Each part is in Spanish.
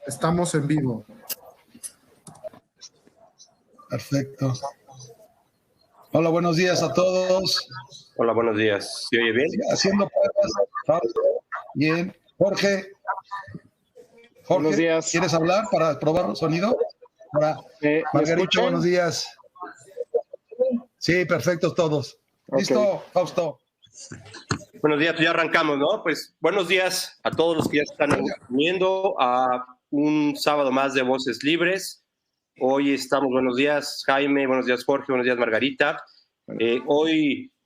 Estamos en vivo. Perfecto. Hola, buenos días a todos. Hola, buenos días. ¿Se oye bien? Haciendo pruebas. Bien. Jorge, buenos días. ¿Quieres hablar para probar sonido? Margarito, buenos días. Sí, perfecto todos. Okay. ¿Listo, Fausto? Buenos días, ya arrancamos, ¿no? Pues buenos días a todos los que ya están uniendo a un sábado más de Voces Libres. Hoy estamos, buenos días Jaime, buenos días Jorge, buenos días Margarita.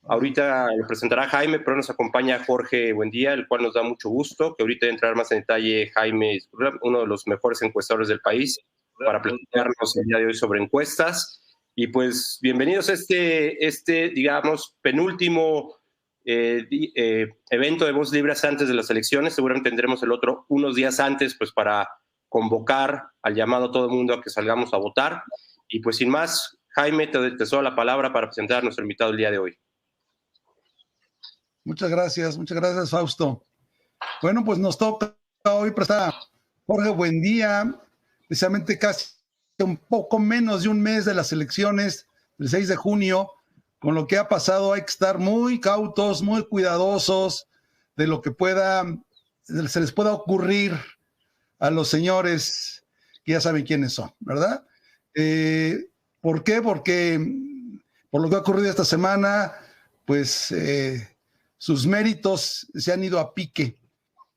Ahorita lo presentará Jaime, pero nos acompaña Jorge Buendía, el cual nos da mucho gusto, que ahorita entrar más en detalle. Jaime es uno de los mejores encuestadores del país, para platicarnos el día de hoy sobre encuestas. Y pues bienvenidos a este digamos, penúltimo evento de Voces Libres antes de las elecciones. Seguramente tendremos el otro unos días antes, pues para convocar al llamado a todo el mundo a que salgamos a votar. Y pues sin más, Jaime, te cedo la palabra para presentar a nuestro invitado el día de hoy. Muchas gracias, Fausto. Bueno, pues nos toca hoy prestar a Jorge Buendía, precisamente casi un poco menos de un mes de las elecciones del 6 de junio, con lo que ha pasado hay que estar muy cautos, muy cuidadosos de lo que se les pueda ocurrir a los señores que ya saben quiénes son, ¿verdad? ¿Por qué? Porque por lo que ha ocurrido esta semana, pues sus méritos se han ido a pique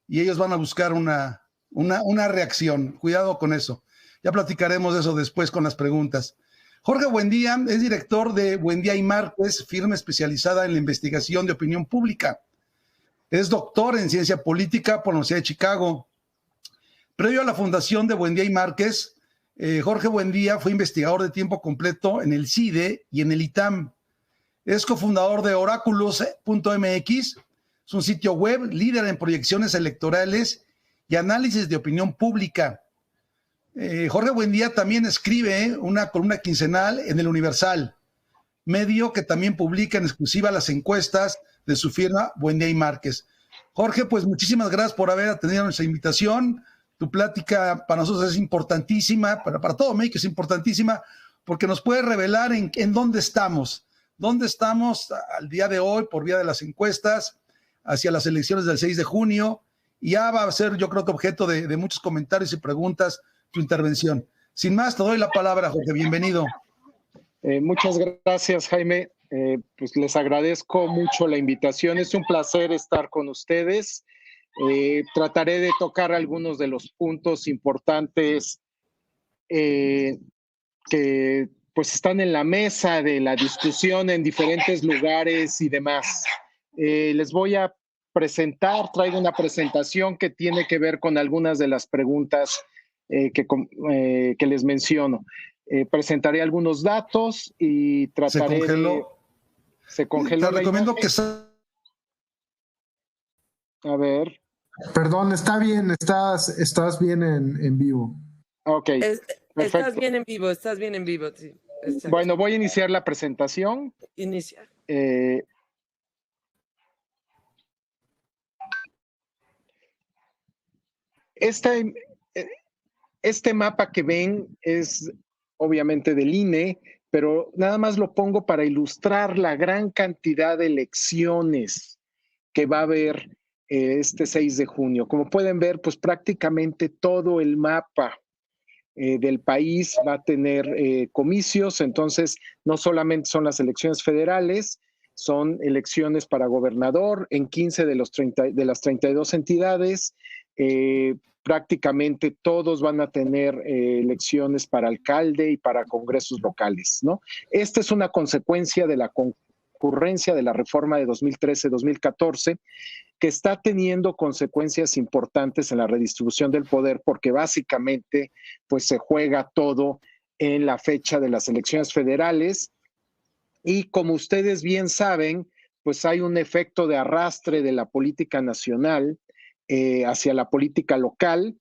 y ellos van a buscar una reacción. Cuidado con eso. Ya platicaremos de eso después con las preguntas. Jorge Buendía es director de Buendía y Márquez, firma especializada en la investigación de opinión pública. Es doctor en ciencia política por la Universidad de Chicago. Previo a la fundación de Buendía y Márquez, Jorge Buendía fue investigador de tiempo completo en el CIDE y en el ITAM. Es cofundador de Oráculos.mx, es un sitio web líder en proyecciones electorales y análisis de opinión pública. Jorge Buendía también escribe una columna quincenal en El Universal, medio que también publica en exclusiva las encuestas de su firma Buendía y Márquez. Jorge, pues muchísimas gracias por haber atendido nuestra invitación. Tu plática para nosotros es importantísima, para todo México es importantísima, porque nos puede revelar en dónde estamos. ¿Dónde estamos al día de hoy por vía de las encuestas hacia las elecciones del 6 de junio? Y ya va a ser, yo creo que objeto de muchos comentarios y preguntas tu intervención. Sin más, te doy la palabra, Jorge. Bienvenido. Muchas gracias, Jaime. Pues les agradezco mucho la invitación. Es un placer estar con ustedes. Trataré de tocar algunos de los puntos importantes que pues están en la mesa de la discusión en diferentes lugares y demás. Les voy a traigo una presentación que tiene que ver con algunas de las preguntas que les menciono. Presentaré algunos datos y trataré Se congeló. Te recomiendo que... A ver. Perdón, está bien, estás bien en vivo. Ok. Estás bien en vivo, sí. Exacto. Bueno, voy a iniciar la presentación. Iniciar. Este mapa que ven es obviamente del INE, pero nada más lo pongo para ilustrar la gran cantidad de elecciones que va a haber este 6 de junio. Como pueden ver, pues prácticamente todo el mapa del país va a tener comicios, entonces no solamente son las elecciones federales, son elecciones para gobernador en 15 de las 32 entidades. Prácticamente todos van a tener elecciones para alcalde y para congresos locales, ¿no? Esta es una consecuencia de la concurrencia de la reforma de 2013-2014, que está teniendo consecuencias importantes en la redistribución del poder, porque básicamente pues se juega todo en la fecha de las elecciones federales. Y como ustedes bien saben, pues hay un efecto de arrastre de la política nacional hacia la política local.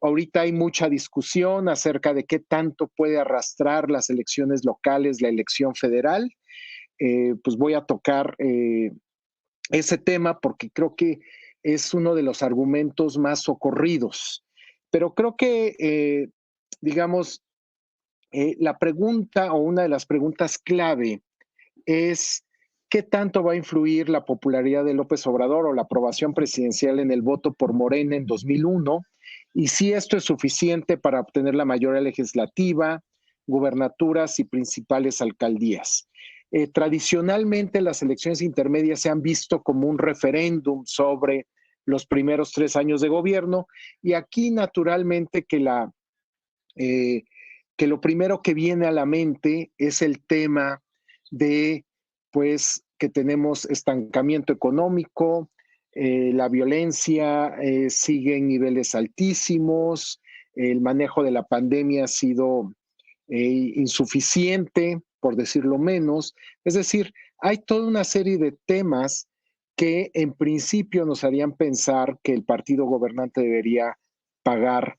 Ahorita hay mucha discusión acerca de qué tanto puede arrastrar las elecciones locales la elección federal. Pues voy a tocar ese tema porque creo que es uno de los argumentos más socorridos. Pero creo que, digamos, la pregunta o una de las preguntas clave es qué tanto va a influir la popularidad de López Obrador o la aprobación presidencial en el voto por Morena en 2001 y si esto es suficiente para obtener la mayoría legislativa, gubernaturas y principales alcaldías. Tradicionalmente las elecciones intermedias se han visto como un referéndum sobre los primeros 3 años de gobierno y aquí naturalmente que lo primero que viene a la mente es el tema de, pues, que tenemos estancamiento económico, la violencia sigue en niveles altísimos, el manejo de la pandemia ha sido insuficiente, por decirlo menos. Es decir, hay toda una serie de temas que en principio nos harían pensar que el partido gobernante debería pagar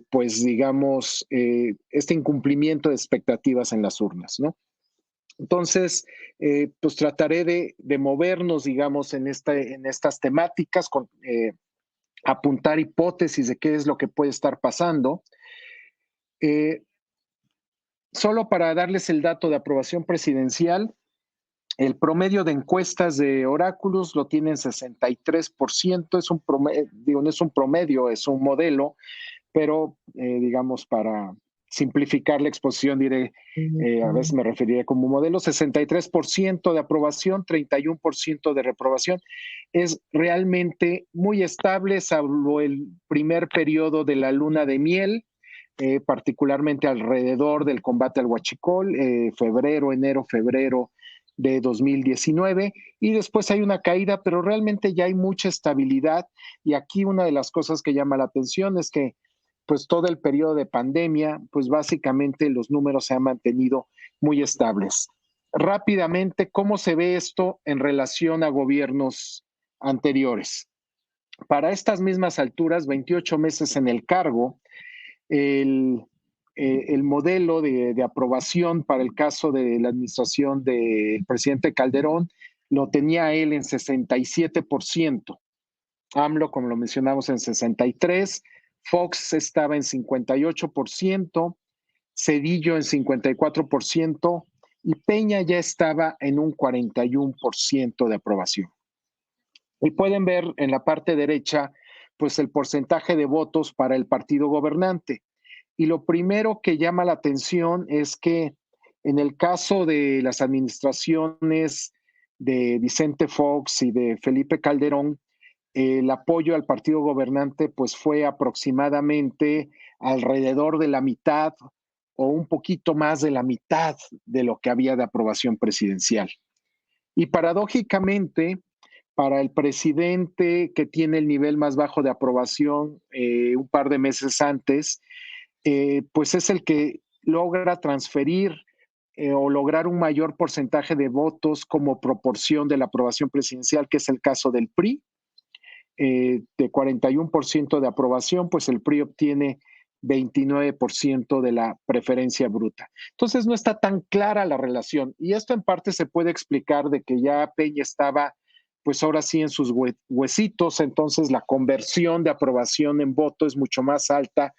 pues digamos, este incumplimiento de expectativas en las urnas, ¿no? Entonces, pues trataré de movernos, digamos, en estas temáticas, apuntar hipótesis de qué es lo que puede estar pasando. Solo para darles el dato de aprobación presidencial, el promedio de encuestas de Oráculos lo tiene en 63%, es un promedio, digo, no es un promedio, es un modelo, pero digamos para simplificar la exposición diré, a veces me referiría como modelo, 63% de aprobación, 31% de reprobación. Es realmente muy estable, salvo el primer periodo de la luna de miel, particularmente alrededor del combate al huachicol, enero-febrero de 2019, y después hay una caída, pero realmente ya hay mucha estabilidad, y aquí una de las cosas que llama la atención es que pues todo el periodo de pandemia, pues básicamente los números se han mantenido muy estables. Rápidamente, ¿cómo se ve esto en relación a gobiernos anteriores? Para estas mismas alturas, 28 meses en el cargo, el modelo de aprobación para el caso de la administración del presidente Calderón lo tenía él en 67%. AMLO, como lo mencionamos, en 63%, Fox estaba en 58%, Zedillo en 54% y Peña ya estaba en un 41% de aprobación. Y pueden ver en la parte derecha, pues el porcentaje de votos para el partido gobernante. Y lo primero que llama la atención es que en el caso de las administraciones de Vicente Fox y de Felipe Calderón, el apoyo al partido gobernante pues fue aproximadamente alrededor de la mitad o un poquito más de la mitad de lo que había de aprobación presidencial. Y paradójicamente, para el presidente que tiene el nivel más bajo de aprobación un par de meses antes, pues es el que logra transferir o lograr un mayor porcentaje de votos como proporción de la aprobación presidencial, que es el caso del PRI. De 41% de aprobación, pues el PRI obtiene 29% de la preferencia bruta. Entonces no está tan clara la relación y esto en parte se puede explicar de que ya Peña estaba pues ahora sí en sus huesitos, entonces la conversión de aprobación en voto es mucho más alta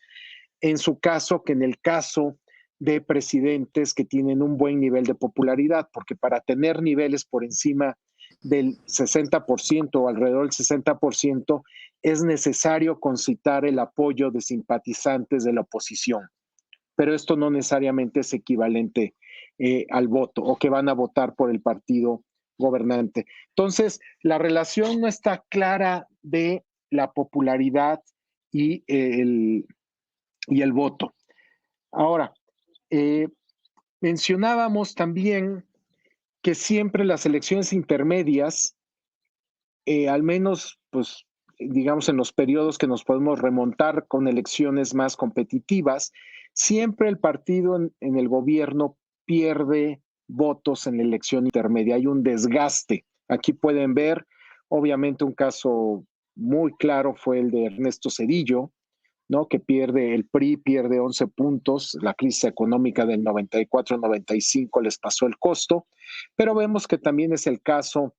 en su caso que en el caso de presidentes que tienen un buen nivel de popularidad, porque para tener niveles por encima del 60% o alrededor del 60%, es necesario concitar el apoyo de simpatizantes de la oposición. Pero esto no necesariamente es equivalente al voto o que van a votar por el partido gobernante. Entonces, la relación no está clara de la popularidad y el voto. Ahora, mencionábamos también que siempre las elecciones intermedias, al menos, pues, digamos, en los periodos que nos podemos remontar con elecciones más competitivas, siempre el partido en el gobierno pierde votos en la elección intermedia. Hay un desgaste. Aquí pueden ver, obviamente, un caso muy claro fue el de Ernesto Zedillo, ¿no? Que pierde el PRI, pierde 11 puntos, la crisis económica del 94-95 les pasó el costo, pero vemos que también es el caso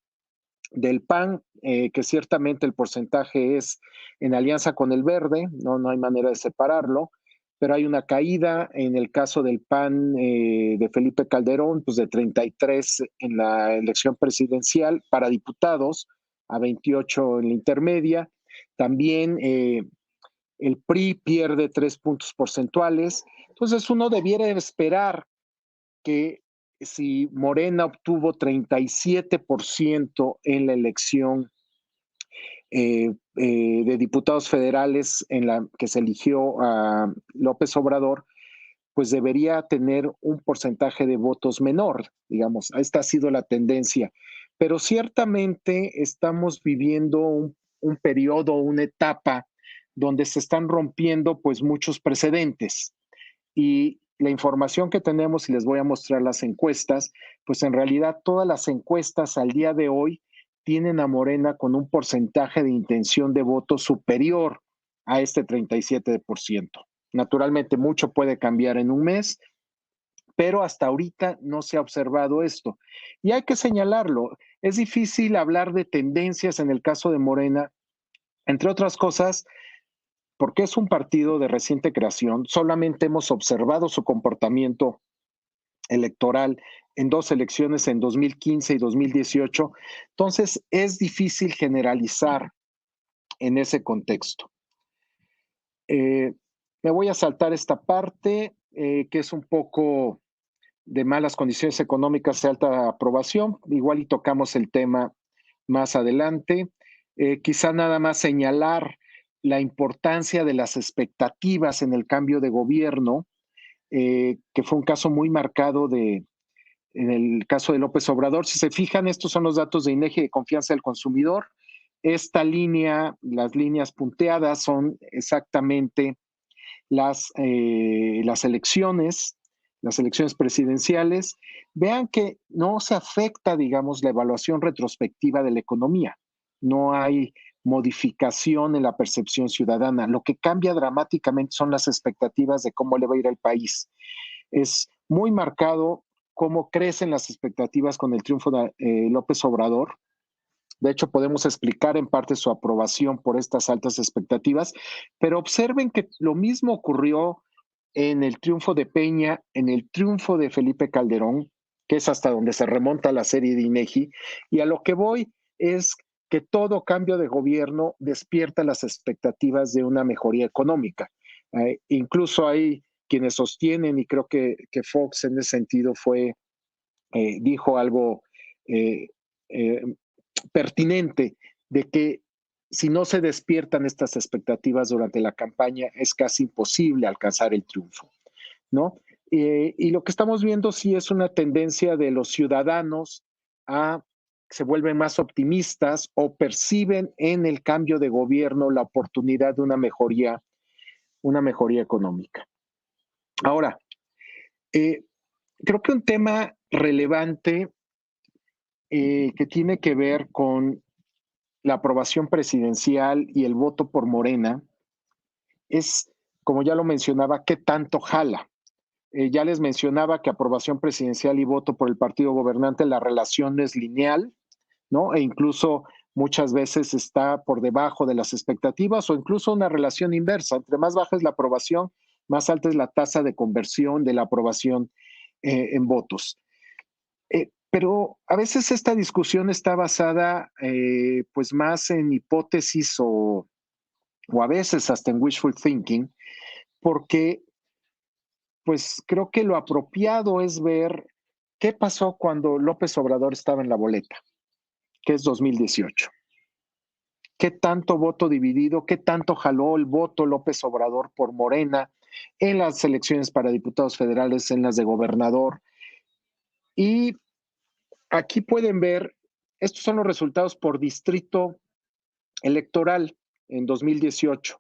del PAN, que ciertamente el porcentaje es en alianza con el Verde, no hay manera de separarlo, pero hay una caída en el caso del PAN de Felipe Calderón, pues de 33 en la elección presidencial para diputados, a 28 en la intermedia. También el PRI pierde 3 puntos porcentuales. Entonces uno debiera esperar que si Morena obtuvo 37% en la elección de diputados federales en la que se eligió a López Obrador, pues debería tener un porcentaje de votos menor, digamos. Esta ha sido la tendencia. Pero ciertamente estamos viviendo un periodo, una etapa donde se están rompiendo pues muchos precedentes. Y la información que tenemos, y les voy a mostrar las encuestas, pues en realidad todas las encuestas al día de hoy tienen a Morena con un porcentaje de intención de voto superior a este 37%. Naturalmente, mucho puede cambiar en un mes, pero hasta ahorita no se ha observado esto. Y hay que señalarlo, es difícil hablar de tendencias en el caso de Morena, entre otras cosas, porque es un partido de reciente creación, solamente hemos observado su comportamiento electoral en 2 elecciones, en 2015 y 2018, entonces es difícil generalizar en ese contexto. Me voy a saltar esta parte, que es un poco de malas condiciones económicas y alta aprobación, igual y tocamos el tema más adelante. Quizá nada más señalar la importancia de las expectativas en el cambio de gobierno, que fue un caso muy marcado en el caso de López Obrador. Si se fijan, estos son los datos de INEGI de confianza del consumidor. Esta línea, las líneas punteadas son exactamente las elecciones presidenciales. Vean que no se afecta, digamos, la evaluación retrospectiva de la economía. No hay modificación en la percepción ciudadana. Lo que cambia dramáticamente son las expectativas de cómo le va a ir al país. Es muy marcado cómo crecen las expectativas con el triunfo de López Obrador. De hecho, podemos explicar en parte su aprobación por estas altas expectativas, pero observen que lo mismo ocurrió en el triunfo de Peña, en el triunfo de Felipe Calderón, que es hasta donde se remonta la serie de INEGI, y a lo que voy es que todo cambio de gobierno despierta las expectativas de una mejoría económica. Incluso hay quienes sostienen, y creo que Fox en ese sentido dijo algo pertinente, de que si no se despiertan estas expectativas durante la campaña, es casi imposible alcanzar el triunfo, ¿no? Y lo que estamos viendo sí es una tendencia de los ciudadanos a se vuelven más optimistas o perciben en el cambio de gobierno la oportunidad de una mejoría económica. Ahora, creo que un tema relevante que tiene que ver con la aprobación presidencial y el voto por Morena es, como ya lo mencionaba, qué tanto jala. Ya les mencionaba que aprobación presidencial y voto por el partido gobernante, la relación es lineal, ¿no? E incluso muchas veces está por debajo de las expectativas o incluso una relación inversa. Entre más baja es la aprobación, más alta es la tasa de conversión de la aprobación en votos. Pero a veces esta discusión está basada pues más en hipótesis o a veces hasta en wishful thinking, porque pues creo que lo apropiado es ver qué pasó cuando López Obrador estaba en la boleta, que es 2018. ¿Qué tanto voto dividido, qué tanto jaló el voto López Obrador por Morena en las elecciones para diputados federales, en las de gobernador? Y aquí pueden ver, estos son los resultados por distrito electoral en 2018.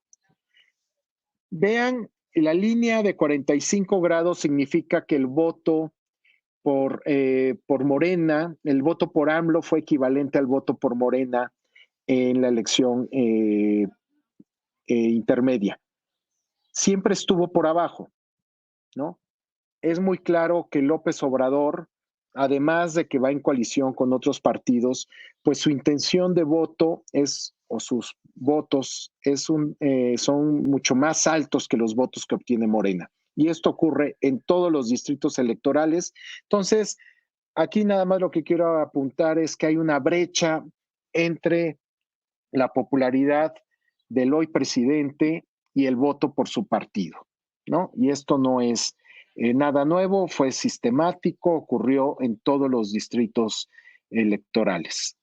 Vean, la línea de 45 grados significa que el voto por Morena, el voto por AMLO fue equivalente al voto por Morena en la elección intermedia. Siempre estuvo por abajo, ¿no? Es muy claro que López Obrador además de que va en coalición con otros partidos, pues su intención de voto es, o sus votos son mucho más altos que los votos que obtiene Morena. Y esto ocurre en todos los distritos electorales. Entonces, aquí nada más lo que quiero apuntar es que hay una brecha entre la popularidad del hoy presidente y el voto por su partido, ¿no? Y esto no es nada nuevo, fue sistemático, ocurrió en todos los distritos electorales.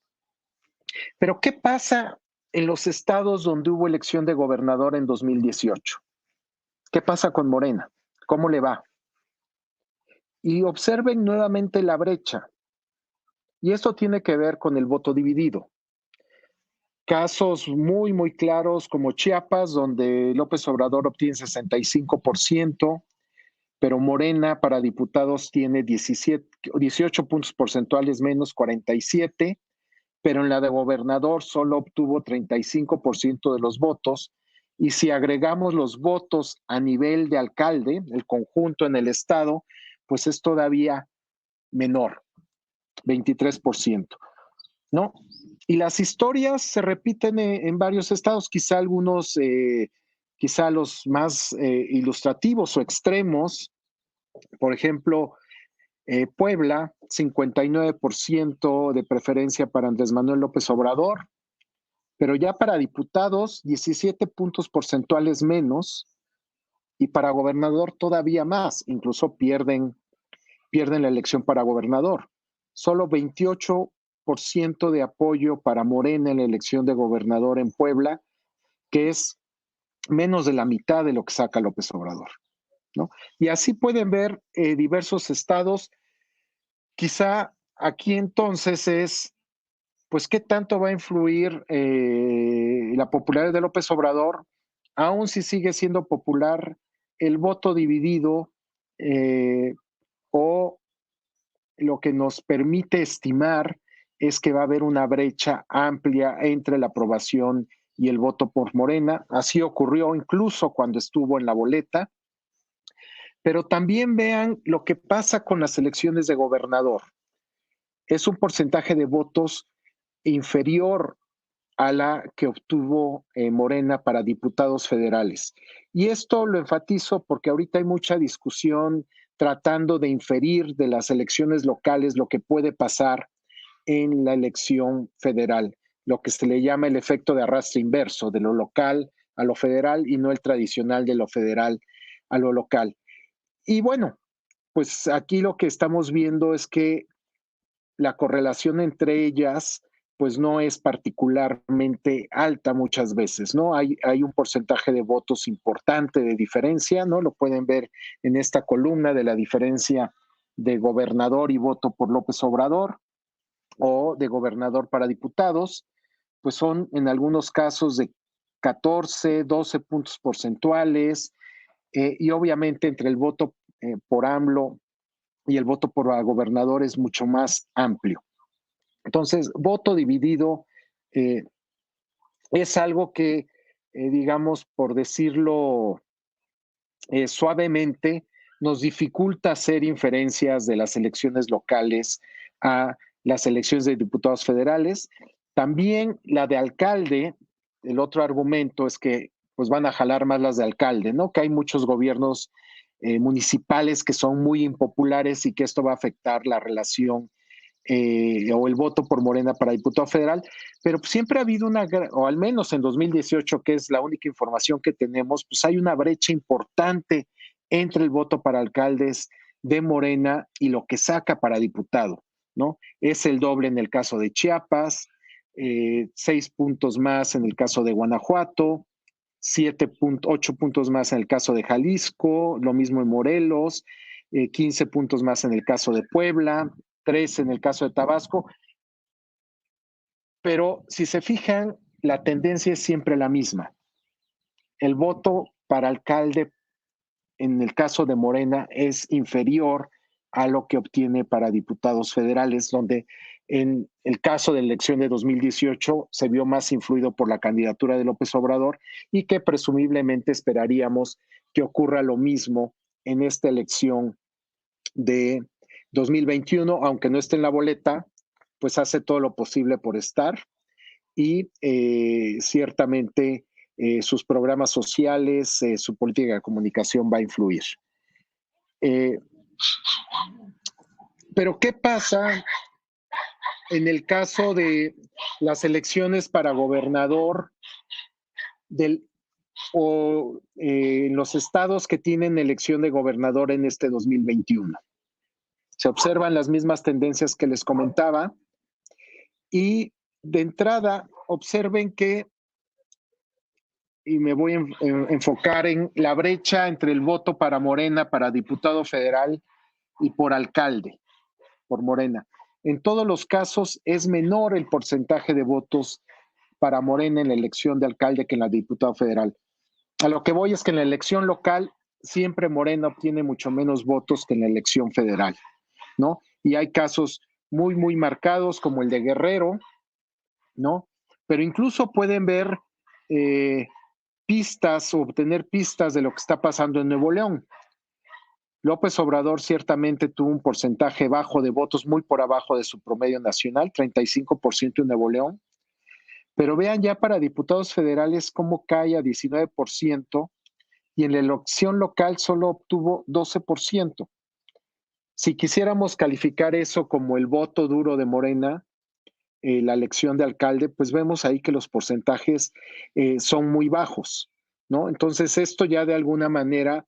Pero ¿qué pasa en los estados donde hubo elección de gobernador en 2018? ¿Qué pasa con Morena? ¿Cómo le va? Y observen nuevamente la brecha. Y esto tiene que ver con el voto dividido. Casos muy, muy claros como Chiapas, donde López Obrador obtiene 65%, pero Morena para diputados tiene 18 puntos porcentuales menos 47, pero en la de gobernador solo obtuvo 35% de los votos. Y si agregamos los votos a nivel de alcalde, el conjunto en el estado, pues es todavía menor, 23%, ¿no? Y las historias se repiten en varios estados, quizá algunos, quizá los más ilustrativos o extremos. Por ejemplo, Puebla, 59% de preferencia para Andrés Manuel López Obrador, pero ya para diputados, 17 puntos porcentuales menos, y para gobernador todavía más, incluso pierden la elección para gobernador. Solo 28% de apoyo para Morena en la elección de gobernador en Puebla, que es menos de la mitad de lo que saca López Obrador, ¿no? Y así pueden ver diversos estados. Quizá aquí entonces es, pues, ¿qué tanto va a influir la popularidad de López Obrador, aun si sigue siendo popular, el voto dividido o lo que nos permite estimar es que va a haber una brecha amplia entre la aprobación y el voto por Morena? Así ocurrió incluso cuando estuvo en la boleta. Pero también vean lo que pasa con las elecciones de gobernador. Es un porcentaje de votos inferior a la que obtuvo Morena para diputados federales. Y esto lo enfatizo porque ahorita hay mucha discusión tratando de inferir de las elecciones locales lo que puede pasar en la elección federal, lo que se le llama el efecto de arrastre inverso, de lo local a lo federal y no el tradicional de lo federal a lo local. Y bueno, pues aquí lo que estamos viendo es que la correlación entre ellas pues no es particularmente alta muchas veces, ¿no? Hay un porcentaje de votos importante de diferencia, ¿no? Lo pueden ver en esta columna de la diferencia de gobernador y voto por López Obrador o de gobernador para diputados, pues son en algunos casos de 14, 12 puntos porcentuales, y obviamente entre el voto por AMLO y el voto por gobernador es mucho más amplio. Entonces, voto dividido es algo que, digamos, por decirlo suavemente, nos dificulta hacer inferencias de las elecciones locales a las elecciones de diputados federales. También la de alcalde, el otro argumento es que pues van a jalar más las de alcalde, ¿no? Que hay muchos gobiernos municipales que son muy impopulares y que esto va a afectar la relación o el voto por Morena para diputado federal, pero siempre ha habido o al menos en 2018, que es la única información que tenemos, pues hay una brecha importante entre el voto para alcaldes de Morena y lo que saca para diputado, ¿no? Es el doble en el caso de Chiapas, 6 puntos más en el caso de Guanajuato, 8 puntos más en el caso de Jalisco, lo mismo en Morelos, 15 puntos más en el caso de Puebla, 3 en el caso de Tabasco. Pero si se fijan, la tendencia es siempre la misma. El voto para alcalde en el caso de Morena es inferior a lo que obtiene para diputados federales, donde en el caso de la elección de 2018 se vio más influido por la candidatura de López Obrador y que presumiblemente esperaríamos que ocurra lo mismo en esta elección de 2021, aunque no esté en la boleta, pues hace todo lo posible por estar y ciertamente sus programas sociales, su política de comunicación va a influir. Pero ¿qué pasa en el caso de las elecciones para gobernador en los estados que tienen elección de gobernador en este 2021? Se observan las mismas tendencias que les comentaba y de entrada observen que, y me voy a enfocar en la brecha entre el voto para Morena, para diputado federal y por alcalde, por Morena. En todos los casos es menor el porcentaje de votos para Morena en la elección de alcalde que en la de diputado federal. A lo que voy es que en la elección local siempre Morena obtiene mucho menos votos que en la elección federal, ¿no? Y hay casos muy, muy marcados como el de Guerrero, ¿no? Pero incluso pueden ver pistas o obtener pistas de lo que está pasando en Nuevo León. López Obrador ciertamente tuvo un porcentaje bajo de votos, muy por abajo de su promedio nacional, 35% en Nuevo León. Pero vean ya para diputados federales cómo cae a 19% y en la elección local solo obtuvo 12%. Si quisiéramos calificar eso como el voto duro de Morena, la elección de alcalde, pues vemos ahí que los porcentajes son muy bajos, ¿no? Entonces esto ya de alguna manera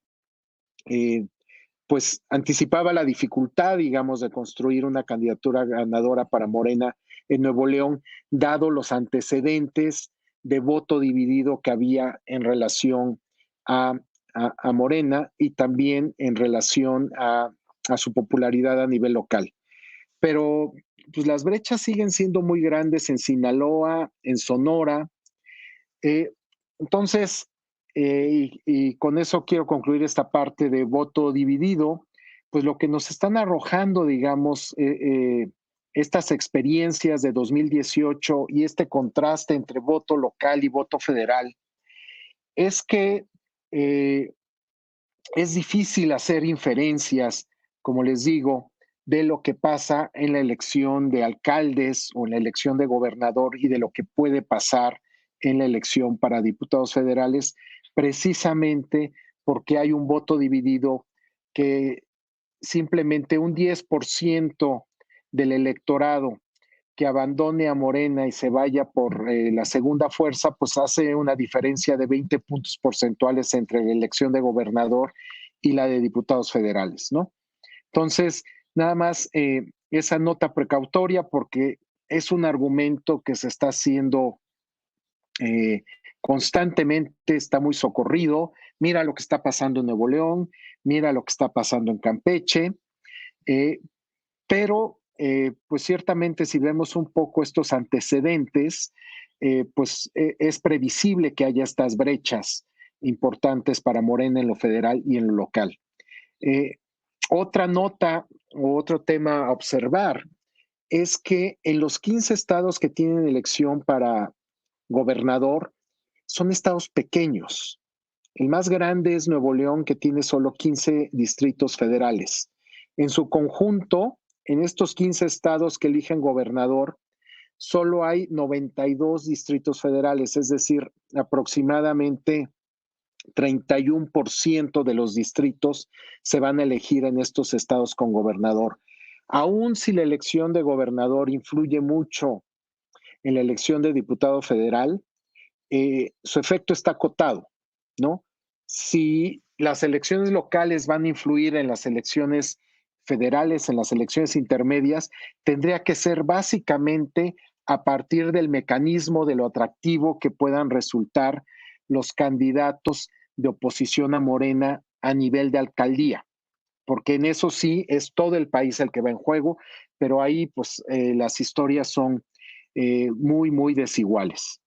pues anticipaba la dificultad, digamos, de construir una candidatura ganadora para Morena en Nuevo León, dado los antecedentes de voto dividido que había en relación a Morena y también en relación a su popularidad a nivel local. Pero pues las brechas siguen siendo muy grandes en Sinaloa, en Sonora. Entonces, y con eso quiero concluir esta parte de voto dividido, pues lo que nos están arrojando, digamos, estas experiencias de 2018 y este contraste entre voto local y voto federal, es que es difícil hacer inferencias, como les digo, de lo que pasa en la elección de alcaldes o en la elección de gobernador y de lo que puede pasar en la elección para diputados federales, precisamente porque hay un voto dividido que simplemente un 10% del electorado que abandone a Morena y se vaya por la segunda fuerza, pues hace una diferencia de 20 puntos porcentuales entre la elección de gobernador y la de diputados federales, ¿no? Entonces, nada más esa nota precautoria porque es un argumento que se está haciendo constantemente, está muy socorrido. Mira lo que está pasando en Nuevo León, mira lo que está pasando en Campeche, pero pues ciertamente si vemos un poco estos antecedentes, pues es previsible que haya estas brechas importantes para Morena en lo federal y en lo local. Otra nota o otro tema a observar es que en los 15 estados que tienen elección para gobernador son estados pequeños. El más grande es Nuevo León, que tiene solo 15 distritos federales. En su conjunto, en estos 15 estados que eligen gobernador, solo hay 92 distritos federales, es decir, aproximadamente 31% de los distritos se van a elegir en estos estados con gobernador. Aún si la elección de gobernador influye mucho en la elección de diputado federal, su efecto está acotado, ¿no? Si las elecciones locales van a influir en las elecciones federales, en las elecciones intermedias, tendría que ser básicamente a partir del mecanismo de lo atractivo que puedan resultar los candidatos de oposición a Morena a nivel de alcaldía, porque en eso sí es todo el país el que va en juego, pero ahí pues las historias son muy, muy desiguales.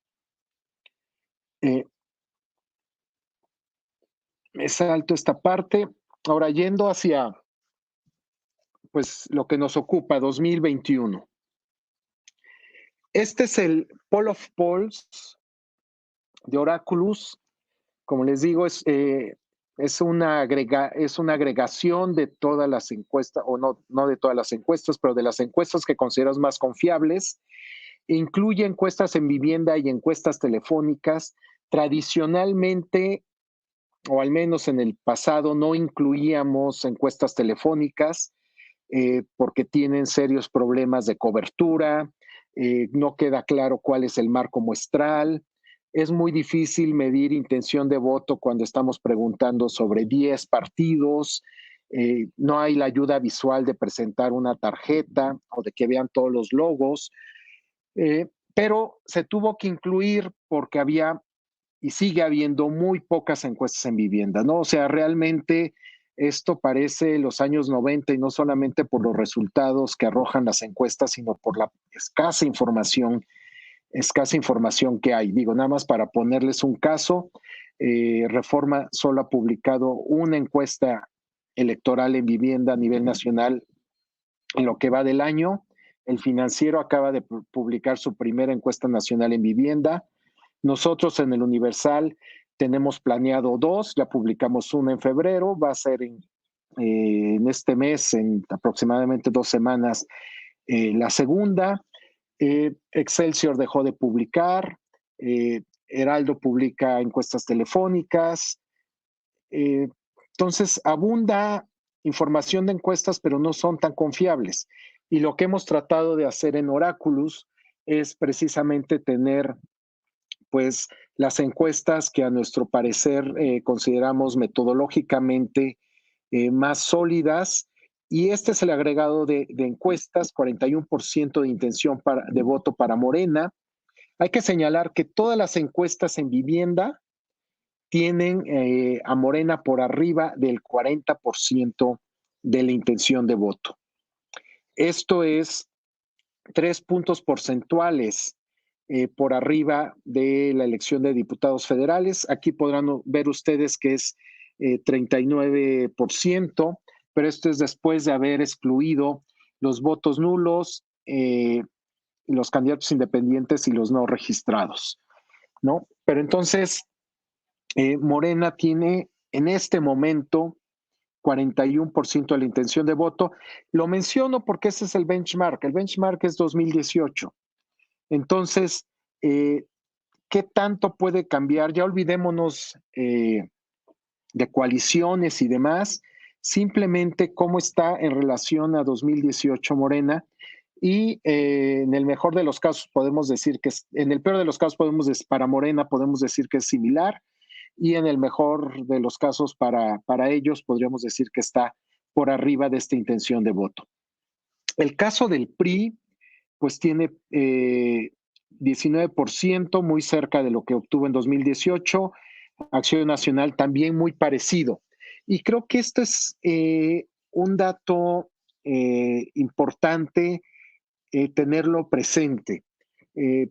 Me salto esta parte. Ahora yendo hacia pues lo que nos ocupa, 2021. Este es el Poll of Polls de Oráculos. Como les digo, es una agregación de todas las encuestas, o no de todas las encuestas, pero de las encuestas que consideramos más confiables. Incluye encuestas en vivienda y encuestas telefónicas. Tradicionalmente, o al menos en el pasado, no incluíamos encuestas telefónicas porque tienen serios problemas de cobertura, no queda claro cuál es el marco muestral. Es muy difícil medir intención de voto cuando estamos preguntando sobre 10 partidos. No hay la ayuda visual de presentar una tarjeta o de que vean todos los logos. Pero se tuvo que incluir porque había y sigue habiendo muy pocas encuestas en vivienda, ¿no? O sea, realmente esto parece los años 90 y no solamente por los resultados que arrojan las encuestas, sino por la escasa información que hay. Digo, nada más para ponerles un caso, Reforma solo ha publicado una encuesta electoral en vivienda a nivel nacional en lo que va del año. El Financiero acaba de publicar su primera encuesta nacional en vivienda. Nosotros en el Universal tenemos planeado 2, ya publicamos una en febrero, va a ser en este mes, en aproximadamente 2 semanas, la segunda. Excelsior dejó de publicar, Heraldo publica encuestas telefónicas. Entonces, abunda información de encuestas, pero no son tan confiables. Y lo que hemos tratado de hacer en Oráculos es precisamente tener pues las encuestas que a nuestro parecer consideramos metodológicamente más sólidas, y este es el agregado de encuestas, 41% de intención de voto para Morena. Hay que señalar que todas las encuestas en vivienda tienen a Morena por arriba del 40% de la intención de voto. Esto es 3 puntos porcentuales por arriba de la elección de diputados federales. Aquí podrán ver ustedes que es 39%, pero esto es después de haber excluido los votos nulos, los candidatos independientes y los no registrados, ¿no? Pero entonces, Morena tiene en este momento 41% de la intención de voto. Lo menciono porque ese es el benchmark. El benchmark es 2018. Entonces, ¿qué tanto puede cambiar? Ya olvidémonos de coaliciones y demás, simplemente cómo está en relación a 2018 Morena, y en el mejor de los casos podemos decir que en el peor de los casos para Morena podemos decir que es similar, y en el mejor de los casos para ellos podríamos decir que está por arriba de esta intención de voto. El caso del PRI, pues tiene 19%, muy cerca de lo que obtuvo en 2018. Acción Nacional también muy parecido. Y creo que esto es un dato importante tenerlo presente.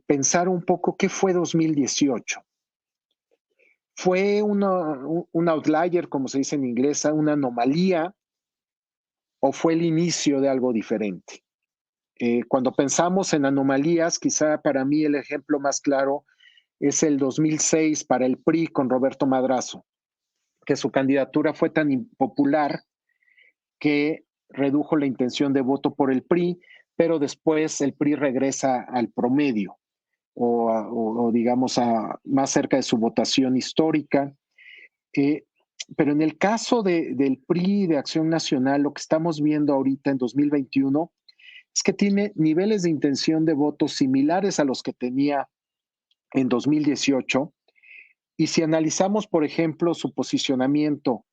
Pensar un poco qué fue 2018. ¿Fue un outlier, como se dice en inglés, una anomalía, o fue el inicio de algo diferente? Cuando pensamos en anomalías, quizá para mí el ejemplo más claro es el 2006 para el PRI con Roberto Madrazo, que su candidatura fue tan impopular que redujo la intención de voto por el PRI, pero después el PRI regresa al promedio o digamos más cerca de su votación histórica. Pero en el caso del PRI, de Acción Nacional, lo que estamos viendo ahorita en 2021 es que tiene niveles de intención de voto similares a los que tenía en 2018. Y si analizamos, por ejemplo, su posicionamiento,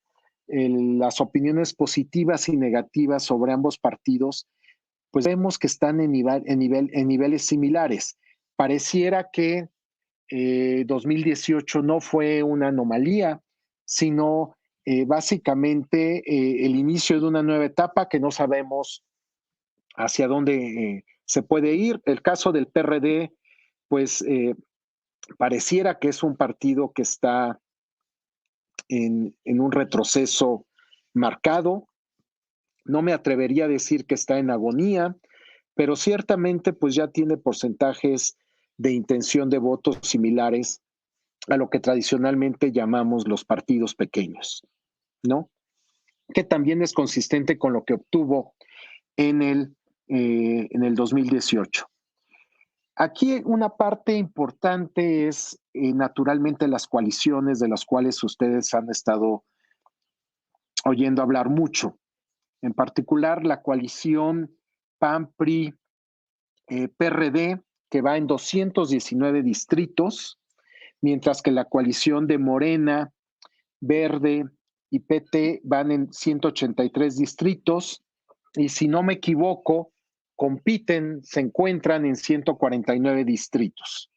las opiniones positivas y negativas sobre ambos partidos, pues vemos que están en niveles similares. Pareciera que 2018 no fue una anomalía, sino básicamente el inicio de una nueva etapa que no sabemos hacia dónde se puede ir. El caso del PRD, pues pareciera que es un partido que está en un retroceso marcado. No me atrevería a decir que está en agonía, pero ciertamente pues ya tiene porcentajes de intención de votos similares a lo que tradicionalmente llamamos los partidos pequeños. ¿no? Que también es consistente con lo que obtuvo en el 2018. Aquí una parte importante es naturalmente las coaliciones de las cuales ustedes han estado oyendo hablar mucho. En particular la coalición PAN-PRI PRD, que va en 219 distritos, mientras que la coalición de Morena, Verde y PT van en 183 distritos, y si no me equivoco, compiten, se encuentran en 149 distritos,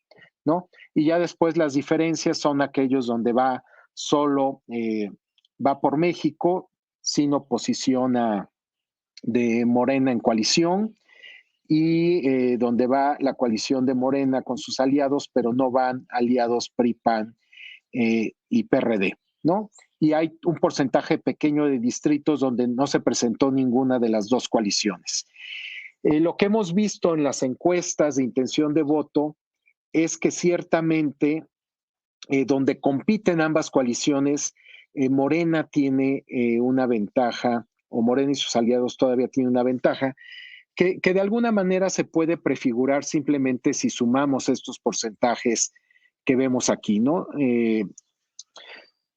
¿no? Y ya después las diferencias son aquellos donde va solo, va por México, sin oposición de Morena en coalición, y donde va la coalición de Morena con sus aliados, pero no van aliados PRI, PAN y PRD, ¿no? Y hay un porcentaje pequeño de distritos donde no se presentó ninguna de las dos coaliciones. Lo que hemos visto en las encuestas de intención de voto es que ciertamente donde compiten ambas coaliciones, Morena tiene una ventaja, o Morena y sus aliados todavía tienen una ventaja, que de alguna manera se puede prefigurar simplemente si sumamos estos porcentajes que vemos aquí, ¿no?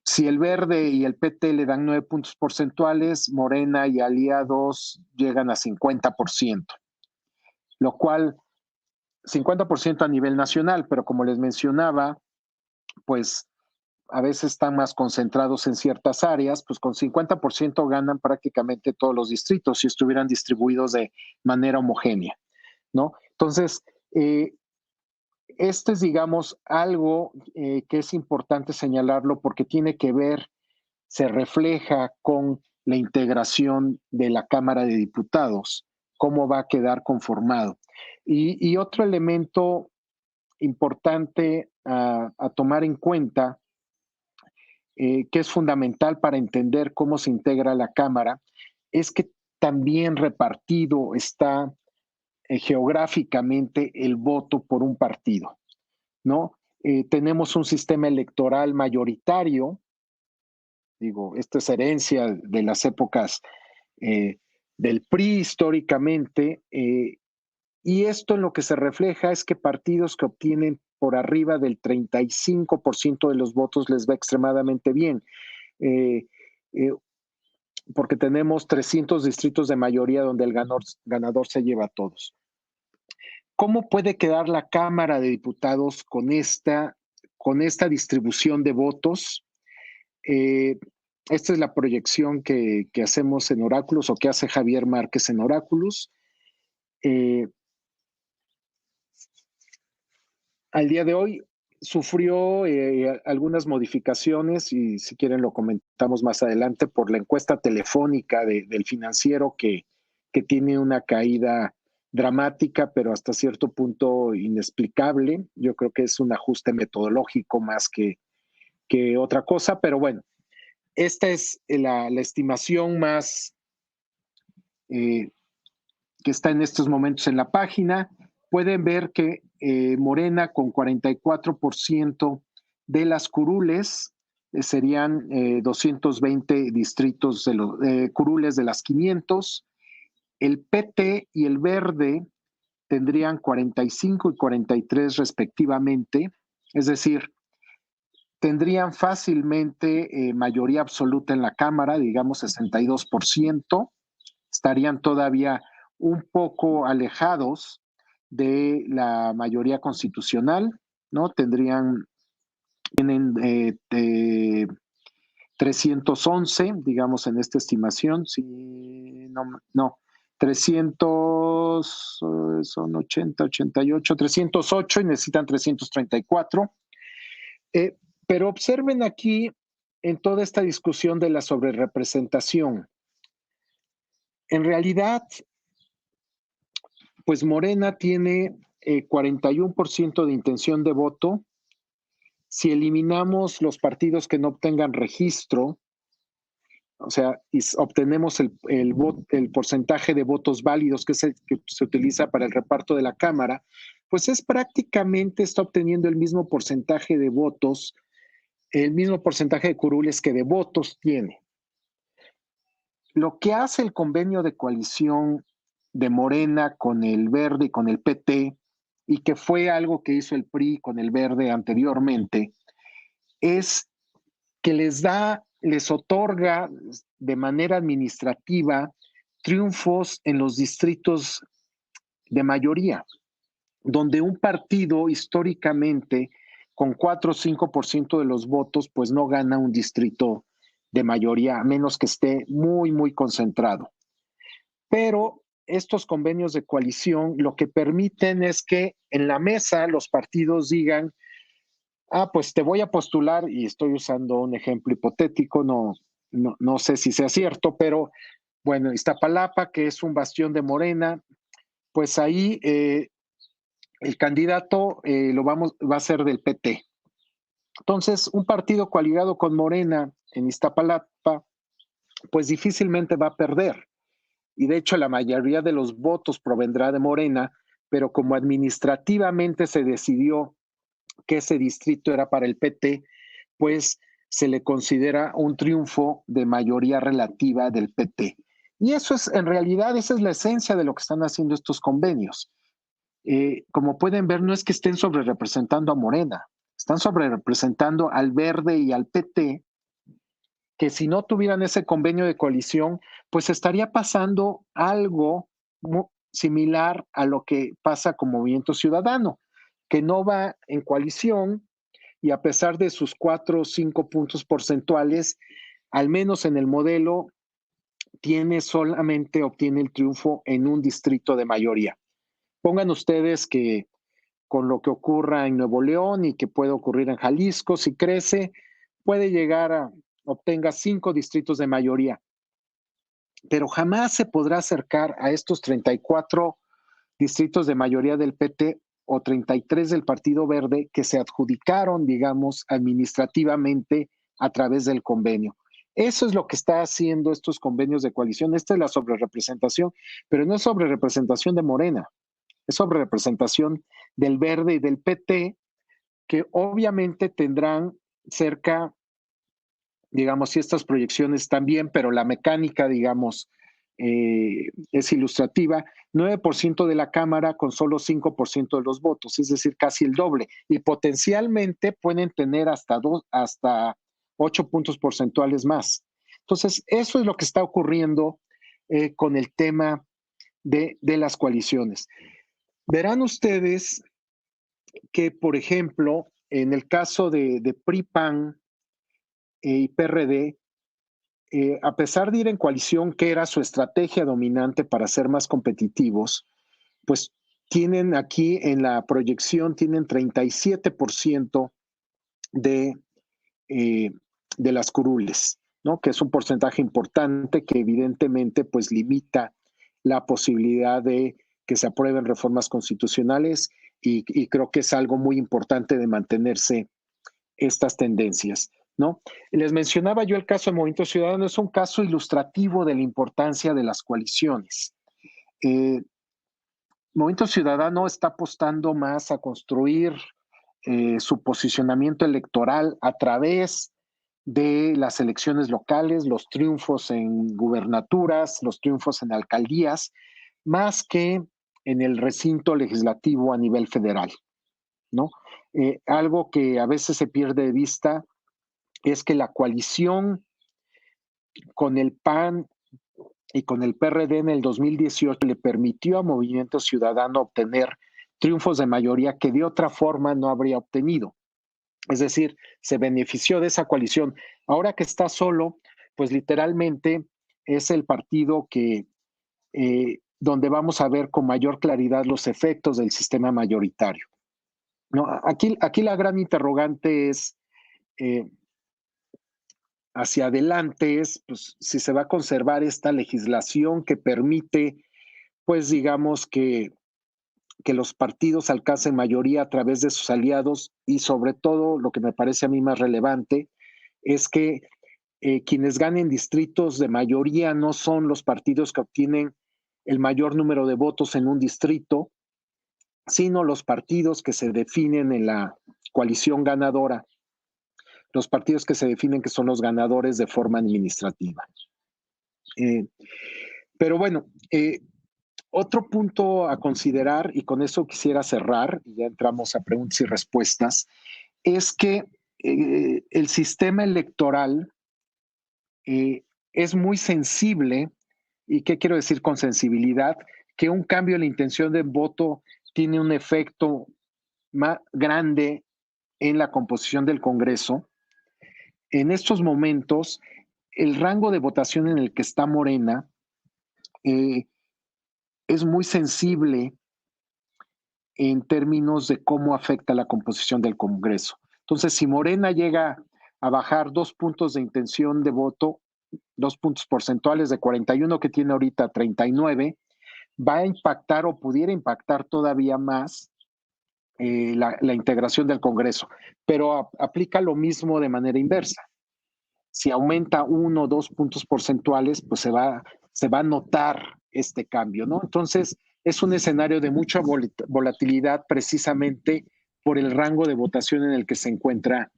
Si el Verde y el PT le dan 9 puntos porcentuales, Morena y aliados llegan a 50%, lo cual 50% a nivel nacional, pero como les mencionaba, pues a veces están más concentrados en ciertas áreas, pues con 50% ganan prácticamente todos los distritos si estuvieran distribuidos de manera homogénea, ¿no? Entonces, este es, digamos, algo que es importante señalarlo porque tiene que ver, se refleja con la integración de la Cámara de Diputados, cómo va a quedar conformado. Y otro elemento importante a tomar en cuenta, que es fundamental para entender cómo se integra la Cámara, es que también repartido está geográficamente el voto por un partido, ¿no? Tenemos un sistema electoral mayoritario, digo, esta es herencia de las épocas del PRI históricamente, y esto en lo que se refleja es que partidos que obtienen por arriba del 35% de los votos les va extremadamente bien, porque tenemos 300 distritos de mayoría donde el ganador se lleva a todos. ¿Cómo puede quedar la Cámara de Diputados con esta distribución de votos? Esta es la proyección que hacemos en Oráculos, o que hace Javier Márquez en Oráculos. Al día de hoy sufrió algunas modificaciones, y si quieren lo comentamos más adelante, por la encuesta telefónica del Financiero que tiene una caída dramática, pero hasta cierto punto inexplicable. Yo creo que es un ajuste metodológico más que otra cosa, pero bueno, esta es la estimación más que está en estos momentos en la página. Pueden ver que Morena con 44% de las curules serían 220 distritos de los curules de las 500. El PT y el Verde tendrían 45 y 43 respectivamente, es decir, tendrían fácilmente mayoría absoluta en la Cámara, digamos 62%, estarían todavía un poco alejados de la mayoría constitucional, ¿no? Tienen 311, digamos, en esta estimación, sí, no, 300, son 80, 88, 308 y necesitan 334. Pero observen aquí en toda esta discusión de la sobrerepresentación. En realidad, pues Morena tiene 41% de intención de voto. Si eliminamos los partidos que no obtengan registro, o sea, y obtenemos el porcentaje de votos válidos, que es el que se utiliza para el reparto de la Cámara, pues es prácticamente, está obteniendo el mismo porcentaje de votos, el mismo porcentaje de curules que de votos tiene, Lo que hace el convenio de coalición de Morena con el Verde y con el PT, y que fue algo que hizo el PRI con el Verde anteriormente, es que les otorga de manera administrativa triunfos en los distritos de mayoría, donde un partido históricamente con 4 o 5% de los votos, pues no gana un distrito de mayoría, a menos que esté muy, muy concentrado. Pero estos convenios de coalición lo que permiten es que en la mesa los partidos digan, pues te voy a postular, y estoy usando un ejemplo hipotético, no sé si sea cierto, pero bueno, Iztapalapa, que es un bastión de Morena, pues ahí el candidato va a ser del PT. Entonces, un partido coaligado con Morena en Iztapalapa, pues difícilmente va a perder. Y de hecho, la mayoría de los votos provendrá de Morena, pero como administrativamente se decidió que ese distrito era para el PT, pues se le considera un triunfo de mayoría relativa del PT. Y eso es, en realidad, esa es la esencia de lo que están haciendo estos convenios. Como pueden ver, no es que estén sobre representando a Morena, están sobre representando al Verde y al PT, que si no tuvieran ese convenio de coalición, pues estaría pasando algo similar a lo que pasa con Movimiento Ciudadano, que no va en coalición y a pesar de sus 4 o 5 puntos porcentuales, al menos en el modelo, obtiene el triunfo en un distrito de mayoría. Pongan ustedes que con lo que ocurra en Nuevo León y que puede ocurrir en Jalisco, si crece, puede llegar a obtenga 5 distritos de mayoría, pero jamás se podrá acercar a estos 34 distritos de mayoría del PT o 33 del Partido Verde que se adjudicaron, digamos, administrativamente a través del convenio. Eso es lo que está haciendo estos convenios de coalición. Esta es la sobrerepresentación, pero no es sobrerepresentación de Morena, es sobrerepresentación del Verde y del PT, que obviamente tendrán cerca, digamos, si estas proyecciones están bien, pero la mecánica, digamos, es ilustrativa, 9% de la Cámara con solo 5% de los votos, es decir, casi el doble, y potencialmente pueden tener hasta 8 puntos porcentuales más. Entonces, eso es lo que está ocurriendo con el tema de las coaliciones. Verán ustedes que, por ejemplo, en el caso de PRI-PAN y PRD, a pesar de ir en coalición, que era su estrategia dominante para ser más competitivos, pues tienen aquí en la proyección, tienen 37% de las curules, ¿no? Que es un porcentaje importante que evidentemente pues limita la posibilidad de que se aprueben reformas constitucionales y creo que es algo muy importante de mantenerse estas tendencias, ¿no? Les mencionaba yo el caso de Movimiento Ciudadano, es un caso ilustrativo de la importancia de las coaliciones. Movimiento Ciudadano está apostando más a construir su posicionamiento electoral a través de las elecciones locales, los triunfos en gubernaturas, los triunfos en alcaldías, más que en el recinto legislativo a nivel federal, ¿no? Algo que a veces se pierde de vista es que la coalición con el PAN y con el PRD en el 2018 le permitió a Movimiento Ciudadano obtener triunfos de mayoría que de otra forma no habría obtenido. Es decir, se benefició de esa coalición. Ahora que está solo, pues literalmente es el partido que donde vamos a ver con mayor claridad los efectos del sistema mayoritario. No, aquí la gran interrogante es hacia adelante es pues, si se va a conservar esta legislación que permite, pues digamos que los partidos alcancen mayoría a través de sus aliados y sobre todo lo que me parece a mí más relevante es que quienes ganen distritos de mayoría no son los partidos que obtienen el mayor número de votos en un distrito, sino los partidos que se definen en la coalición ganadora, los partidos que se definen que son los ganadores de forma administrativa. Pero bueno, otro punto a considerar, y con eso quisiera cerrar, y ya entramos a preguntas y respuestas, es que el sistema electoral es muy sensible. ¿Y qué quiero decir con sensibilidad? Que un cambio en la intención de voto tiene un efecto más grande en la composición del Congreso. En estos momentos, el rango de votación en el que está Morena es muy sensible en términos de cómo afecta la composición del Congreso. Entonces, si Morena llega a bajar 2 puntos de intención de voto, 2 puntos porcentuales de 41 que tiene ahorita a 39, va a impactar o pudiera impactar todavía más la integración del Congreso. Pero aplica lo mismo de manera inversa. Si aumenta 1 o 2 puntos porcentuales, pues se va a notar este cambio, ¿no? Entonces, es un escenario de mucha volatilidad precisamente por el rango de votación en el que se encuentra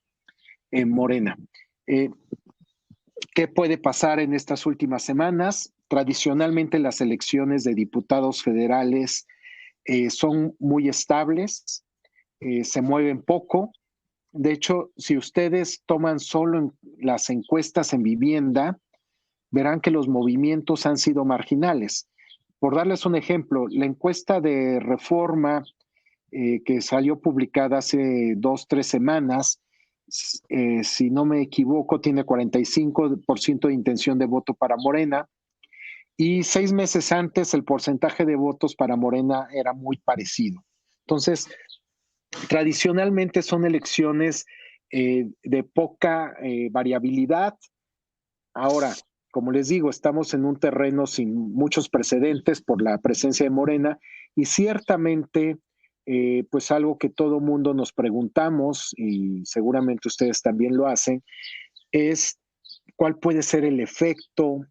Morena. ¿Qué puede pasar en estas últimas semanas? Tradicionalmente las elecciones de diputados federales son muy estables, se mueven poco. De hecho, si ustedes toman solo las encuestas en vivienda, verán que los movimientos han sido marginales. Por darles un ejemplo, la encuesta de Reforma que salió publicada hace 2, 3 semanas, si no me equivoco, tiene 45% de intención de voto para Morena, y 6 meses antes el porcentaje de votos para Morena era muy parecido. Entonces, tradicionalmente son elecciones de poca variabilidad. Ahora, como les digo, estamos en un terreno sin muchos precedentes por la presencia de Morena, y ciertamente pues algo que todo mundo nos preguntamos, y seguramente ustedes también lo hacen, es cuál puede ser el efecto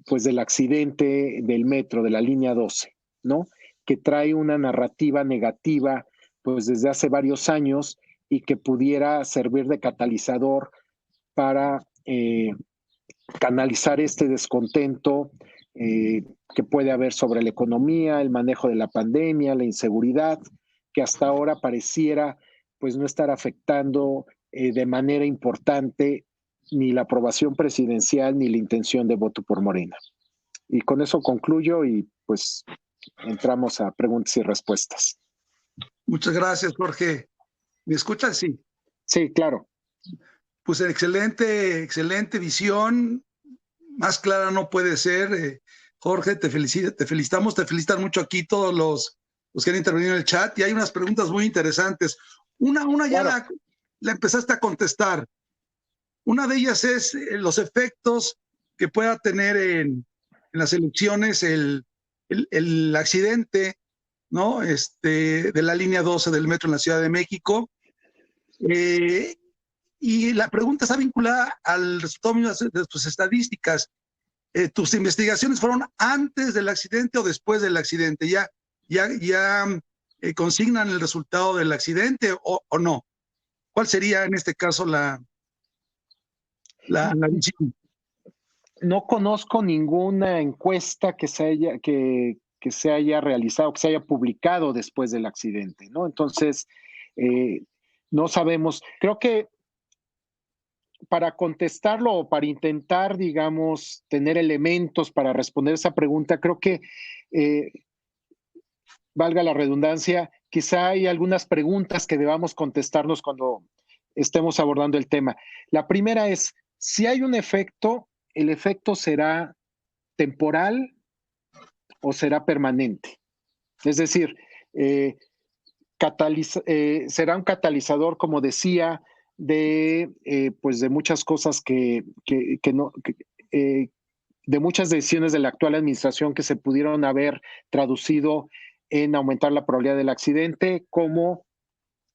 pues del accidente del metro, de la línea 12, ¿no? Que trae una narrativa negativa pues desde hace varios años y que pudiera servir de catalizador para canalizar este descontento que puede haber sobre la economía, el manejo de la pandemia, la inseguridad, que hasta ahora pareciera pues no estar afectando de manera importante ni la aprobación presidencial ni la intención de voto por Morena. Y con eso concluyo y pues entramos a preguntas y respuestas. Muchas gracias, Jorge. ¿Me escuchas? Sí. Sí, claro. Pues excelente visión. Más clara no puede ser. Jorge, te felicitamos, te felicitan mucho aquí todos los que han intervenido en el chat, y hay unas preguntas muy interesantes. Una ya claro. la empezaste a contestar. Una de ellas es los efectos que pueda tener en las elecciones el accidente, ¿no? De la línea 12 del metro en la Ciudad de México. Y la pregunta está vinculada al resultado de tus estadísticas. ¿Tus investigaciones fueron antes del accidente o después del accidente? ¿Ya consignan el resultado del accidente o no? ¿Cuál sería en este caso la visión? No conozco ninguna encuesta que se haya realizado, que se haya publicado después del accidente, ¿no? Entonces, no sabemos. Creo que para contestarlo o para intentar, digamos, tener elementos para responder esa pregunta, creo que, valga la redundancia, quizá hay algunas preguntas que debamos contestarnos cuando estemos abordando el tema. La primera es, si hay un efecto, ¿el efecto será temporal o será permanente? Es decir, será un catalizador, como decía, de muchas cosas de muchas decisiones de la actual administración que se pudieron haber traducido en aumentar la probabilidad del accidente, como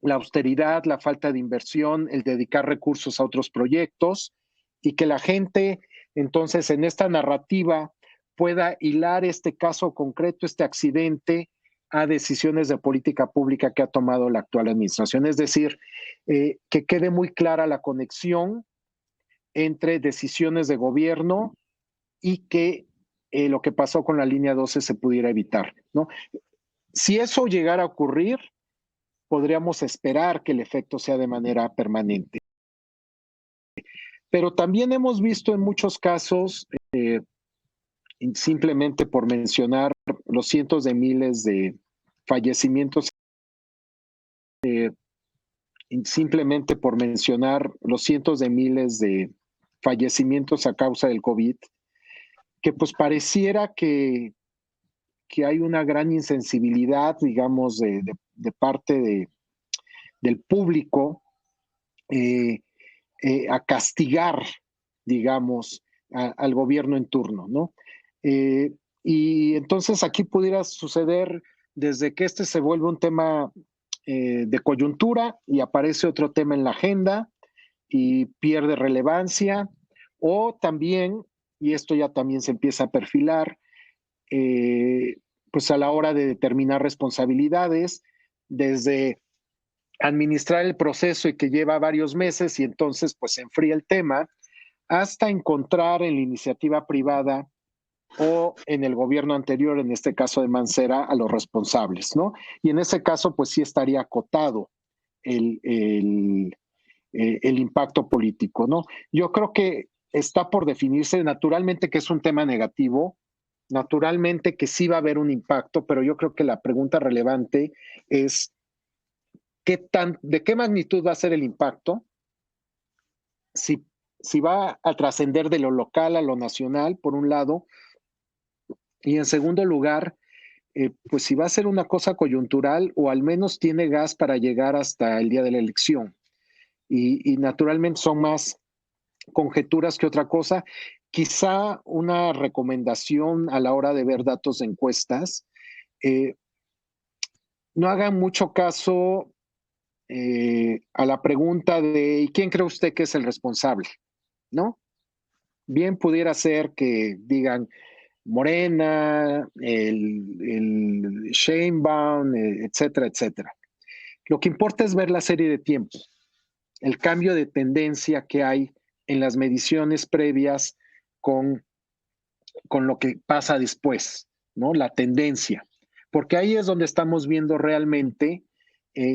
la austeridad, la falta de inversión, el dedicar recursos a otros proyectos, y que la gente entonces en esta narrativa pueda hilar este caso concreto, este accidente, a decisiones de política pública que ha tomado la actual administración. Es decir, que quede muy clara la conexión entre decisiones de gobierno y que lo que pasó con la línea 12 se pudiera evitar, ¿no? Si eso llegara a ocurrir, podríamos esperar que el efecto sea de manera permanente. Pero también hemos visto en muchos casos, simplemente por mencionar los cientos de miles de fallecimientos, simplemente por mencionar los cientos de miles de fallecimientos a causa del COVID, que pues pareciera que hay una gran insensibilidad, digamos, de parte del público a castigar, digamos, al gobierno en turno, ¿no? Y entonces aquí pudiera suceder desde que este se vuelve un tema de coyuntura y aparece otro tema en la agenda y pierde relevancia, o también, y esto ya también se empieza a perfilar, pues a la hora de determinar responsabilidades, desde administrar el proceso y que lleva varios meses y entonces pues se enfría el tema, hasta encontrar en la iniciativa privada o en el gobierno anterior, en este caso de Mancera, a los responsables, ¿no? Y en ese caso pues sí estaría acotado el impacto político, ¿no? Yo creo que está por definirse naturalmente que es un tema negativo, naturalmente que sí va a haber un impacto, pero yo creo que la pregunta relevante es ¿de qué magnitud va a ser el impacto? Si va a trascender de lo local a lo nacional, por un lado, y en segundo lugar, pues si va a ser una cosa coyuntural o al menos tiene gas para llegar hasta el día de la elección. Y naturalmente son más conjeturas que otra cosa. Quizá una recomendación a la hora de ver datos de encuestas, no hagan mucho caso a la pregunta de ¿y quién cree usted que es el responsable? ¿No? Bien pudiera ser que digan Morena, el Sheinbaum, etcétera, etcétera. Lo que importa es ver la serie de tiempo, el cambio de tendencia que hay en las mediciones previas con lo que pasa después, ¿no? La tendencia. Porque ahí es donde estamos viendo realmente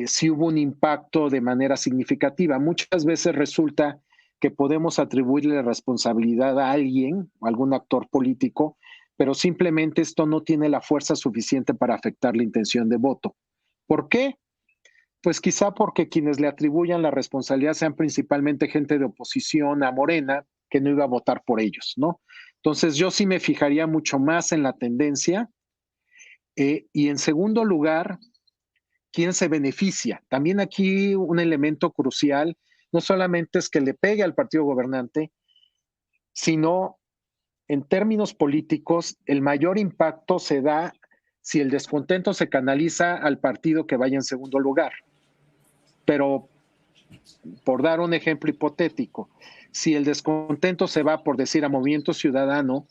si hubo un impacto de manera significativa. Muchas veces resulta que podemos atribuirle responsabilidad a alguien, a algún actor político, pero simplemente esto no tiene la fuerza suficiente para afectar la intención de voto. ¿Por qué? Pues quizá porque quienes le atribuyan la responsabilidad sean principalmente gente de oposición a Morena, que no iba a votar por ellos, ¿no? Entonces yo sí me fijaría mucho más en la tendencia y en segundo lugar, quién se beneficia. También aquí un elemento crucial no solamente es que le pegue al partido gobernante, sino en términos políticos, el mayor impacto se da si el descontento se canaliza al partido que vaya en segundo lugar. Pero, por dar un ejemplo hipotético, si el descontento se va, por decir, a Movimiento Ciudadano,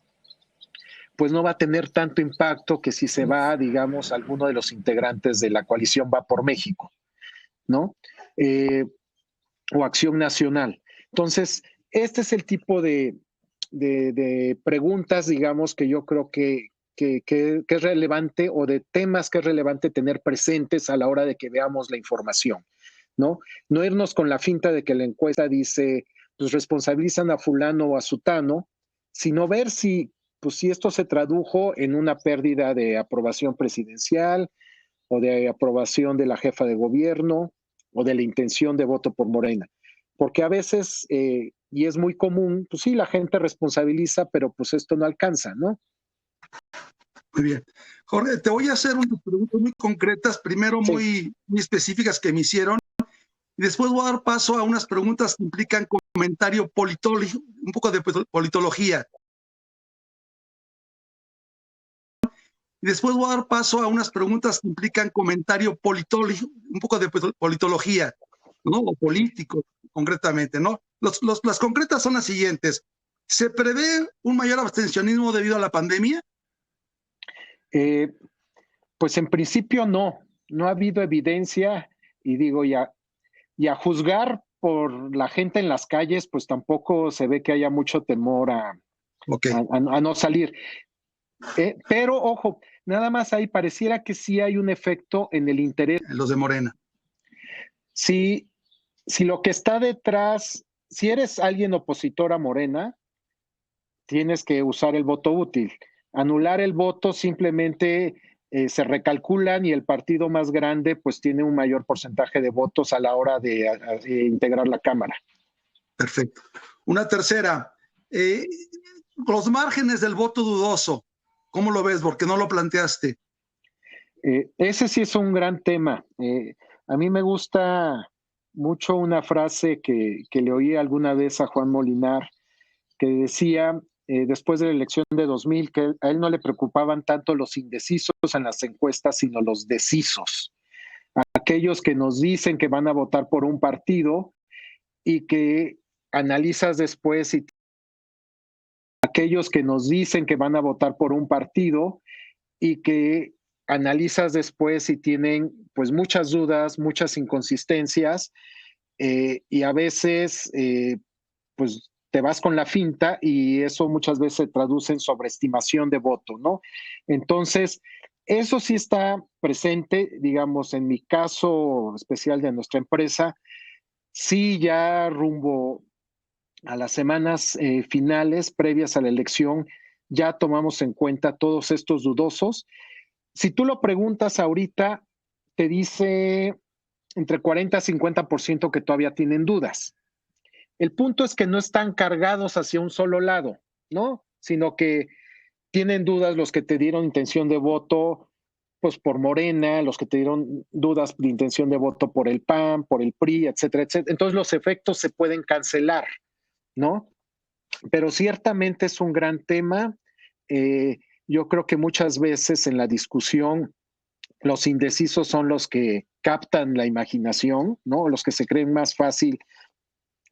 pues no va a tener tanto impacto que si se va, digamos, alguno de los integrantes de la coalición Va por México, ¿no? O Acción Nacional. Entonces, este es el tipo de preguntas, digamos, que yo creo que es relevante, o de temas que es relevante tener presentes a la hora de que veamos la información, ¿no? No irnos con la finta de que la encuesta dice, pues responsabilizan a fulano o a sutano, sino ver si esto se tradujo en una pérdida de aprobación presidencial o de aprobación de la jefa de gobierno o de la intención de voto por Morena. Porque a veces, y es muy común, pues sí, la gente responsabiliza, pero pues esto no alcanza, ¿no? Muy bien. Jorge, te voy a hacer unas preguntas muy concretas, primero muy específicas que me hicieron, y después voy a dar paso a unas preguntas que implican comentario politológico, un poco de politología. Y después voy a dar paso a unas preguntas que implican comentario politológico, un poco de politología, ¿no? O político, concretamente, ¿no? Las concretas son las siguientes. ¿Se prevé un mayor abstencionismo debido a la pandemia? Pues en principio no ha habido evidencia, y digo, y a juzgar por la gente en las calles, pues tampoco se ve que haya mucho temor Ok. a no salir. Pero ojo, nada más ahí pareciera que sí hay un efecto en el interés. Los de Morena. Si lo que está detrás, si eres alguien opositor a Morena, tienes que usar el voto útil. Anular el voto simplemente se recalculan y el partido más grande pues tiene un mayor porcentaje de votos a la hora de integrar la Cámara. Perfecto. Una tercera, los márgenes del voto dudoso, ¿cómo lo ves? Porque no lo planteaste. Ese sí es un gran tema. A mí me gusta mucho una frase que le oí alguna vez a Juan Molinar, que decía, después de la elección de 2000, que a él no le preocupaban tanto los indecisos en las encuestas, sino los decisos. Aquellos que nos dicen que van a votar por un partido y que analizas después y aquellos que nos dicen que van a votar por un partido y que analizas después y tienen pues muchas dudas, muchas inconsistencias y a veces pues te vas con la finta y eso muchas veces se traduce en sobreestimación de voto, ¿no? Entonces, eso sí está presente, digamos, en mi caso especial de nuestra empresa, sí ya rumbo a las semanas finales previas a la elección, ya tomamos en cuenta todos estos dudosos. Si tú lo preguntas ahorita, te dice entre 40 y 50% que todavía tienen dudas. El punto es que no están cargados hacia un solo lado, ¿no? Sino que tienen dudas los que te dieron intención de voto pues por Morena, los que te dieron dudas de intención de voto por el PAN, por el PRI, etcétera, etcétera. Entonces los efectos se pueden cancelar, ¿no? Pero ciertamente es un gran tema. Yo creo que muchas veces en la discusión los indecisos son los que captan la imaginación, ¿no? Los que se creen más fácil,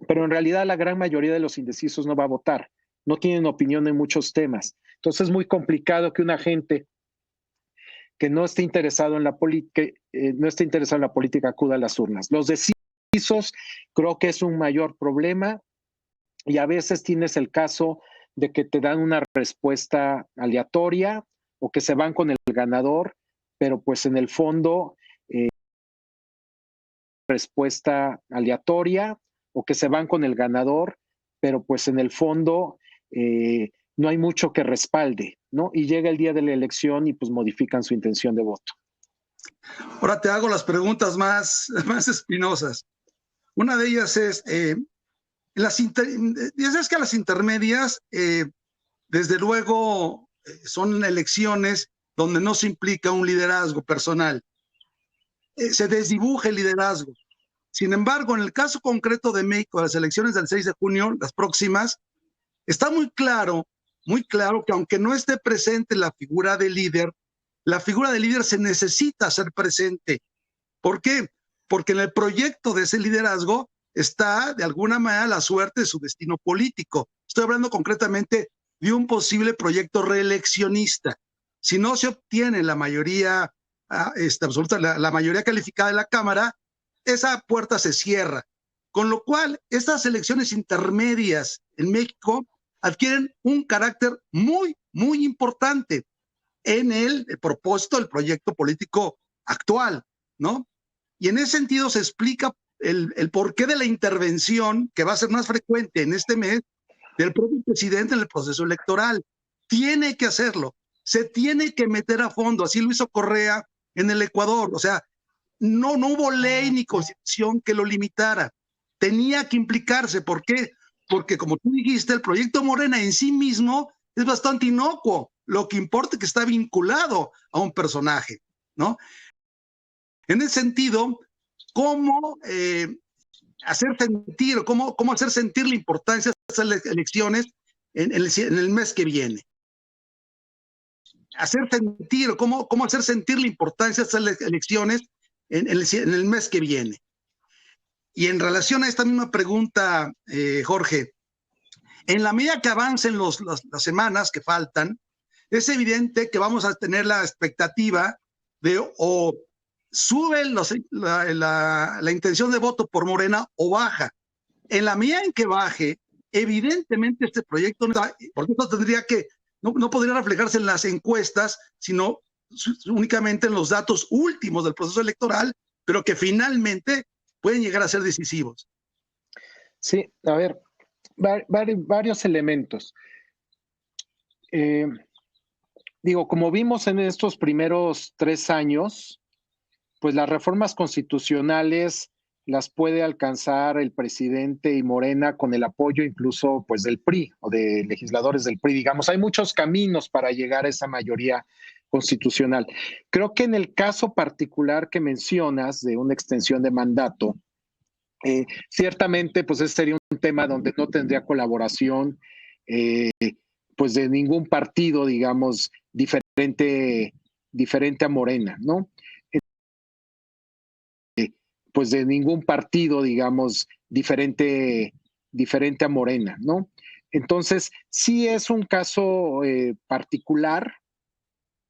pero en realidad la gran mayoría de los indecisos no va a votar, no tienen opinión en muchos temas. Entonces es muy complicado que una gente que no esté interesado en la política acuda a las urnas. Los decisos creo que es un mayor problema y a veces tienes el caso de que te dan una respuesta aleatoria o que se van con el ganador, pero pues en el fondo respuesta aleatoria o que se van con el ganador, pero pues en el fondo no hay mucho que respalde, ¿no? Y llega el día de la elección y pues modifican su intención de voto. Ahora te hago las preguntas más espinosas. Una de ellas es, ya sabes que las intermedias, desde luego, son elecciones donde no se implica un liderazgo personal. Se desdibuja el liderazgo. Sin embargo, en el caso concreto de México, las elecciones del 6 de junio, las próximas, está muy claro que aunque no esté presente la figura del líder se necesita hacer presente. ¿Por qué? Porque en el proyecto de ese liderazgo está, de alguna manera, la suerte de su destino político. Estoy hablando concretamente de un posible proyecto reeleccionista. Si no se obtiene la mayoría absoluta, la mayoría calificada de la Cámara, esa puerta se cierra. Con lo cual, estas elecciones intermedias en México adquieren un carácter muy, muy importante en el propósito del proyecto político actual, ¿no? Y en ese sentido se explica el porqué de la intervención que va a ser más frecuente en este mes del propio presidente en el proceso electoral. Tiene que hacerlo, se tiene que meter a fondo, así lo hizo Correa en el Ecuador, o sea, no hubo ley ni constitución que lo limitara, tenía que implicarse. ¿Por qué? Porque como tú dijiste, el proyecto Morena en sí mismo es bastante inocuo, lo que importa es que está vinculado a un personaje, ¿no? En ese sentido, ¿cómo hacer sentir, cómo hacer sentir la importancia de esas elecciones en el mes que viene? ¿Cómo hacer sentir la importancia de esas elecciones en el mes que viene? Y en relación a esta misma pregunta, Jorge, en la medida que avancen las semanas que faltan, es evidente que vamos a tener la expectativa de o sube la intención de voto por Morena o baja. En la medida en que baje, Evidentemente este proyecto no está, porque esto tendría que, no podría reflejarse en las encuestas, sino únicamente en los datos últimos del proceso electoral, pero que finalmente pueden llegar a ser decisivos. Sí, a ver, varios elementos. Digo, como vimos en estos primeros 3 años, pues las reformas constitucionales las puede alcanzar el presidente y Morena con el apoyo incluso pues del PRI o de legisladores del PRI. Digamos, hay muchos caminos para llegar a esa mayoría constitucional. Creo que en el caso particular que mencionas de una extensión de mandato, ciertamente pues ese sería un tema donde no tendría colaboración pues de ningún partido, digamos, diferente a Morena, ¿no? Pues de ningún partido, digamos, diferente a Morena, ¿no? Entonces, sí es un caso particular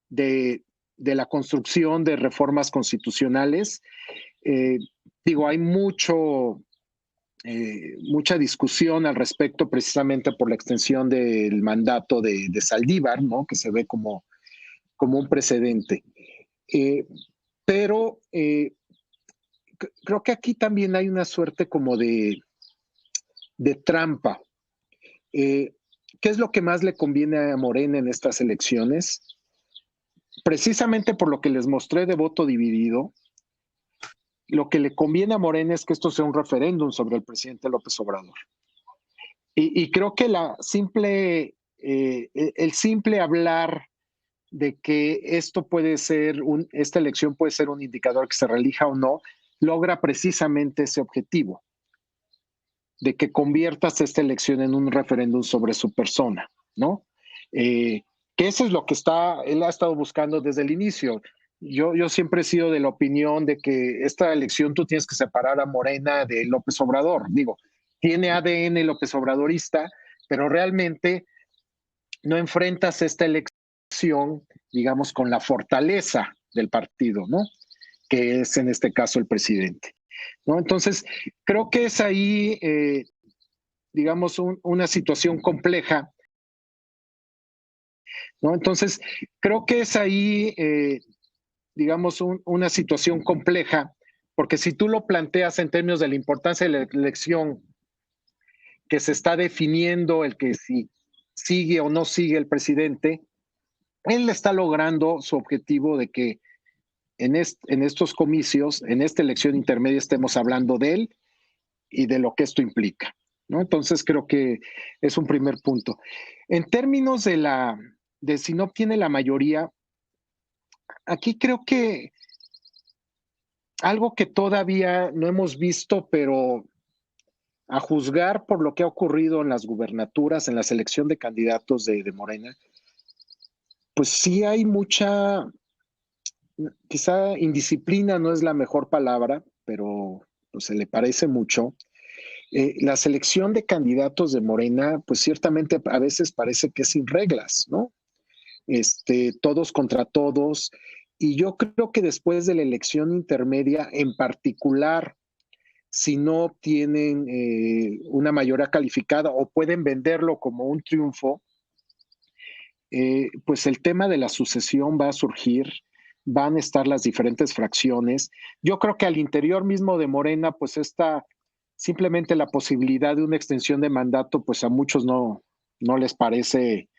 de la construcción de reformas constitucionales. Digo, hay mucha discusión al respecto precisamente por la extensión del mandato de Saldívar, ¿no? Que se ve como un precedente. Pero creo que aquí también hay una suerte como de trampa. ¿Qué es lo que más le conviene a Morena en estas elecciones? Precisamente por lo que les mostré de voto dividido, lo que le conviene a Morena es que esto sea un referéndum sobre el presidente López Obrador. Y creo que el simple hablar de que esta elección puede ser un indicador que se reelija o no, logra precisamente ese objetivo, de que conviertas esta elección en un referéndum sobre su persona, ¿no? Que eso es lo que él ha estado buscando desde el inicio. Yo siempre he sido de la opinión de que esta elección tú tienes que separar a Morena de López Obrador. Digo, tiene ADN López Obradorista, pero realmente no enfrentas esta elección, digamos, con la fortaleza del partido, ¿no? Que es en este caso el presidente, ¿no? Entonces, creo que es ahí, digamos, una situación compleja, ¿no? Entonces, creo que es ahí, digamos, una situación compleja, porque si tú lo planteas en términos de la importancia de la elección, que se está definiendo el que si sigue o no sigue el presidente, él está logrando su objetivo de que en estos comicios, en esta elección intermedia, estemos hablando de él y de lo que esto implica, ¿no? Entonces creo que es un primer punto. En términos de si no obtiene la mayoría, aquí creo que algo que todavía no hemos visto, pero a juzgar por lo que ha ocurrido en las gubernaturas, en la selección de candidatos de Morena, pues sí hay mucha, quizá indisciplina no es la mejor palabra, pero pues, se le parece mucho. La selección de candidatos de Morena, pues ciertamente a veces parece que es sin reglas, ¿no? Todos contra todos. Y yo creo que después de la elección intermedia, en particular, si no obtienen una mayoría calificada o pueden venderlo como un triunfo, pues el tema de la sucesión va a surgir, van a estar las diferentes fracciones. Yo creo que al interior mismo de Morena, pues simplemente la posibilidad de una extensión de mandato, pues a muchos no les parece,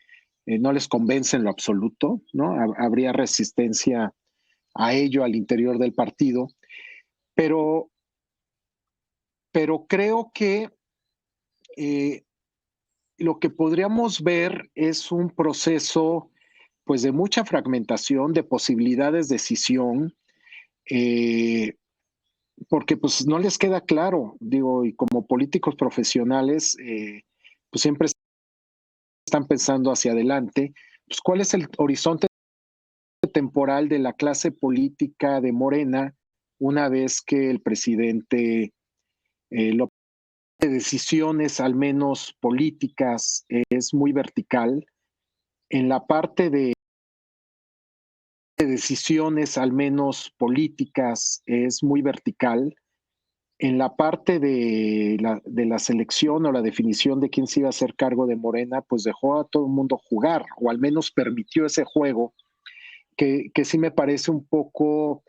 no les convence en lo absoluto, ¿no? Habría resistencia a ello al interior del partido, pero creo que lo que podríamos ver es un proceso pues de mucha fragmentación, de posibilidades de escisión, porque pues no les queda claro, digo, y como políticos profesionales, pues siempre están pensando hacia adelante, pues cuál es el horizonte temporal de la clase política de Morena una vez que el presidente lo de decisiones, al menos políticas, es muy vertical. En la parte de decisiones, al menos políticas, es muy vertical. en la parte de la selección o la definición de quién se iba a hacer cargo de Morena, pues dejó a todo el mundo jugar, o al menos permitió ese juego, que sí me parece un poco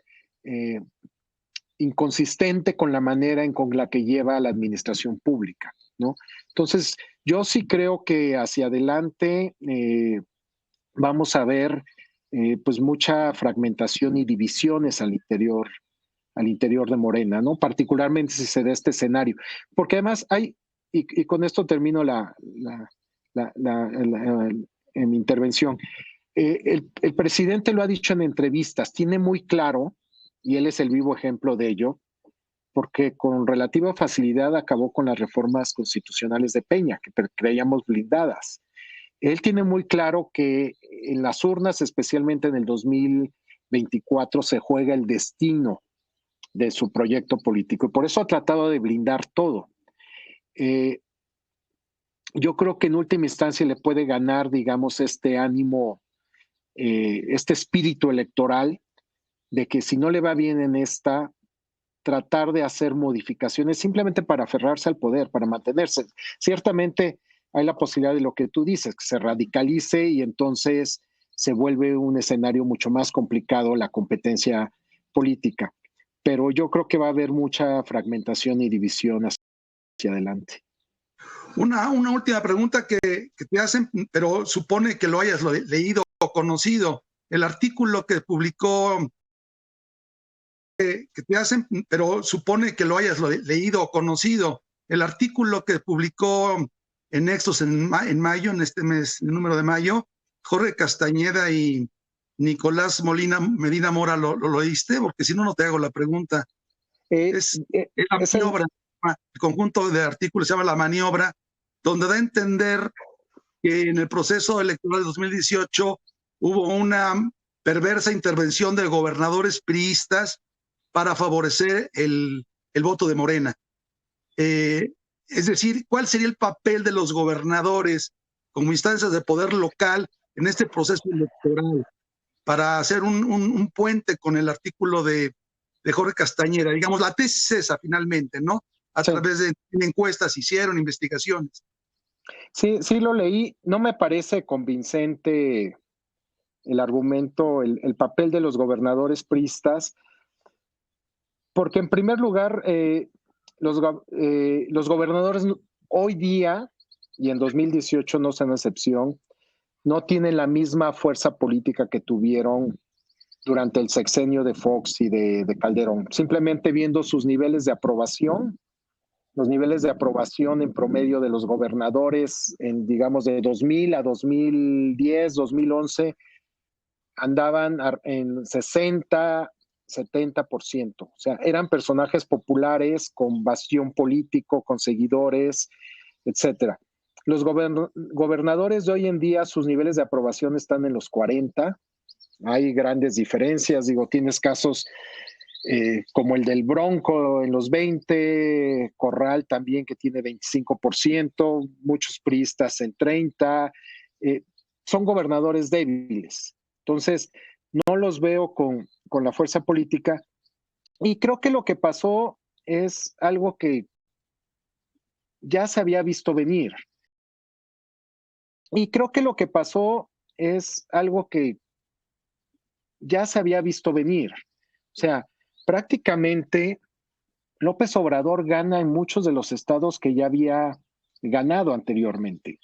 inconsistente con la manera con la que lleva la administración pública, ¿no? Entonces, yo sí creo que hacia adelante vamos a ver pues mucha fragmentación y divisiones al interior de Morena, ¿no? Particularmente si se da este escenario. Porque además hay, y con esto termino en mi intervención, el presidente lo ha dicho en entrevistas, tiene muy claro, y él es el vivo ejemplo de ello, porque con relativa facilidad acabó con las reformas constitucionales de Peña, que creíamos blindadas. Él tiene muy claro que en las urnas, especialmente en el 2024, se juega el destino de su proyecto político y por eso ha tratado de blindar todo. Yo creo que en última instancia le puede ganar, digamos, este ánimo, este espíritu electoral de que si no le va bien en esta, tratar de hacer modificaciones simplemente para aferrarse al poder, para mantenerse. Ciertamente hay la posibilidad de lo que tú dices, que se radicalice y entonces se vuelve un escenario mucho más complicado la competencia política. Pero yo creo que va a haber mucha fragmentación y división hacia adelante. Una última pregunta que te hacen, pero supone que lo hayas leído o conocido. El artículo que publicó, que te hacen, pero supone que lo hayas leído o conocido. El artículo que publicó en Nexos en mayo, en este mes, el número de mayo, Jorge Castañeda y Nicolás Medina Mora, ¿lo leíste? Porque si no, no te hago la pregunta. Es la maniobra, el conjunto de artículos se llama La Maniobra, donde da a entender que en el proceso electoral de 2018 hubo una perversa intervención de gobernadores priistas para favorecer el voto de Morena. Es decir, ¿cuál sería el papel de los gobernadores como instancias de poder local en este proceso electoral para hacer un puente con el artículo de Jorge Castañeda? Digamos, la tesis es esa finalmente, ¿no? A través de encuestas hicieron investigaciones. Sí, sí lo leí. No me parece convincente el argumento, el papel de los gobernadores priistas, porque en primer lugar, los gobernadores hoy día, y en 2018 no son excepción, no tienen la misma fuerza política que tuvieron durante el sexenio de Fox y de Calderón. Simplemente viendo sus niveles de aprobación, los niveles de aprobación en promedio de los gobernadores en, digamos, de 2000 a 2010, 2011, andaban en 60, 70%. O sea, eran personajes populares con bastión político, con seguidores, etcétera. Los gobernadores de hoy en día, sus niveles de aprobación están en los 40. Hay grandes diferencias. Digo, tienes casos como el del Bronco en los 20, Corral también que tiene 25%, muchos priistas en 30%. Son gobernadores débiles. Entonces, no los veo con la fuerza política. Y creo que lo que pasó es algo que ya se había visto venir. Y creo que lo que pasó es algo que ya se había visto venir. O sea, prácticamente López Obrador gana en muchos de los estados que ya había ganado anteriormente,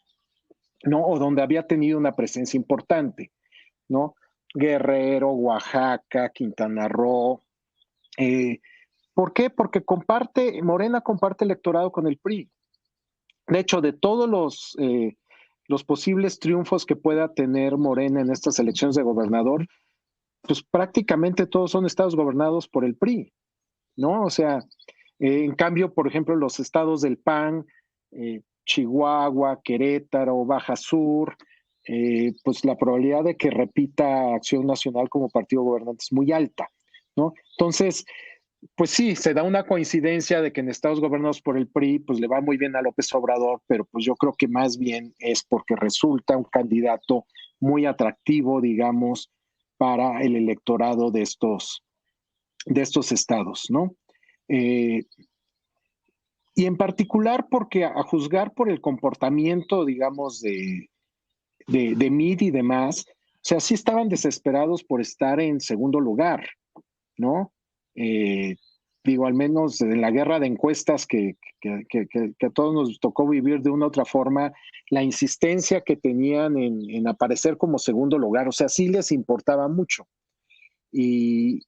¿no? O donde había tenido una presencia importante, ¿no? Guerrero, Oaxaca, Quintana Roo. ¿Por qué? Porque Morena comparte electorado con el PRI. De hecho, de todos los posibles triunfos que pueda tener Morena en estas elecciones de gobernador, pues prácticamente todos son estados gobernados por el PRI, ¿no? O sea, en cambio, por ejemplo, los estados del PAN, Chihuahua, Querétaro, Baja Sur, pues la probabilidad de que repita Acción Nacional como partido gobernante es muy alta, ¿no? Entonces, pues sí, se da una coincidencia de que en estados gobernados por el PRI, pues le va muy bien a López Obrador, pero pues yo creo que más bien es porque resulta un candidato muy atractivo, digamos, para el electorado de estos estados, ¿no? y en particular porque a juzgar por el comportamiento, digamos, de Meade y demás, o sea, sí estaban desesperados por estar en segundo lugar, ¿no? Digo, al menos en la guerra de encuestas que a todos nos tocó vivir de una u otra forma, la insistencia que tenían en aparecer como segundo lugar, o sea, sí les importaba mucho. Y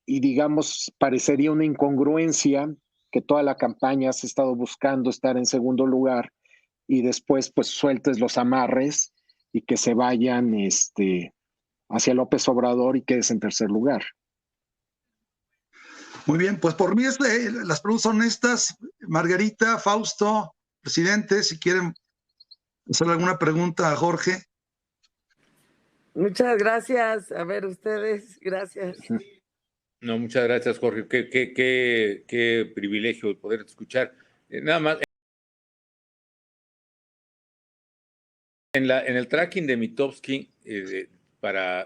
digamos, parecería una incongruencia que toda la campaña has estado buscando estar en segundo lugar y después pues sueltes los amarres y que se vayan hacia López Obrador y quedes en tercer lugar. Muy bien, pues por mí las preguntas son estas. Margarita, Fausto, presidente, si quieren hacer alguna pregunta a Jorge. Muchas gracias. A ver, ustedes, gracias. No, muchas gracias, Jorge. Qué privilegio el poder escuchar. Nada más. En el tracking de Mitofsky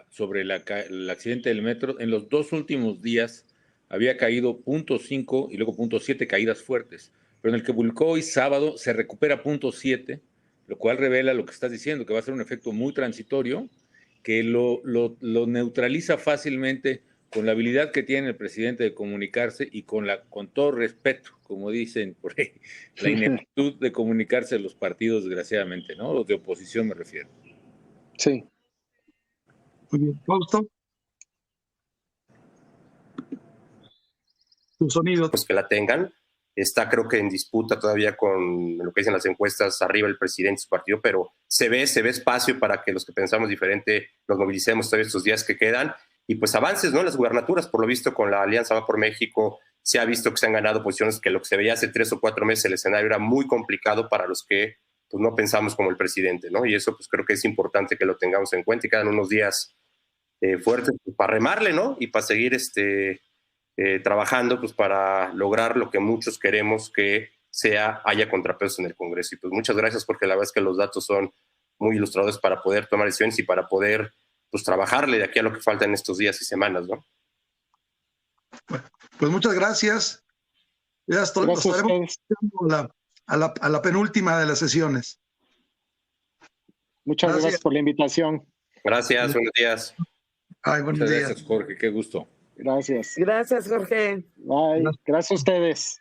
sobre el accidente del metro, en los 2 últimos días había caído 0.5 y luego 0.7 caídas fuertes. Pero en el que publicó hoy sábado se recupera 0.7, lo cual revela lo que estás diciendo, que va a ser un efecto muy transitorio, que lo neutraliza fácilmente con la habilidad que tiene el presidente de comunicarse y con todo respeto, como dicen por ahí, la ineptitud de comunicarse los partidos, desgraciadamente, ¿no? Los de oposición me refiero. Sí. Muy bien, Fausto. Tu sonido. Pues que la tengan. Está creo que en disputa todavía con lo que dicen las encuestas, arriba el presidente y su partido, pero se ve espacio para que los que pensamos diferente nos movilicemos todavía estos días que quedan y pues avances, ¿no? En las gubernaturas, por lo visto con la Alianza Va por México, se ha visto que se han ganado posiciones que lo que se veía hace 3 o 4 meses el escenario era muy complicado para los que pues no pensamos como el presidente, ¿no? Y eso pues creo que es importante que lo tengamos en cuenta y quedan unos días fuertes pues, para remarle, ¿no? Y para seguir trabajando pues para lograr lo que muchos queremos que haya contrapesos en el Congreso. Y pues muchas gracias porque la verdad es que los datos son muy ilustradores para poder tomar decisiones y para poder pues trabajarle de aquí a lo que falta en estos días y semanas, ¿no? Bueno, pues muchas gracias. Ya nos estaremos a la penúltima de las sesiones. Muchas gracias por la invitación. Gracias, buenos días. Ay, buenos Muchas días. gracias, Jorge, qué gusto. Gracias. Gracias, Jorge. Bye. Gracias a ustedes.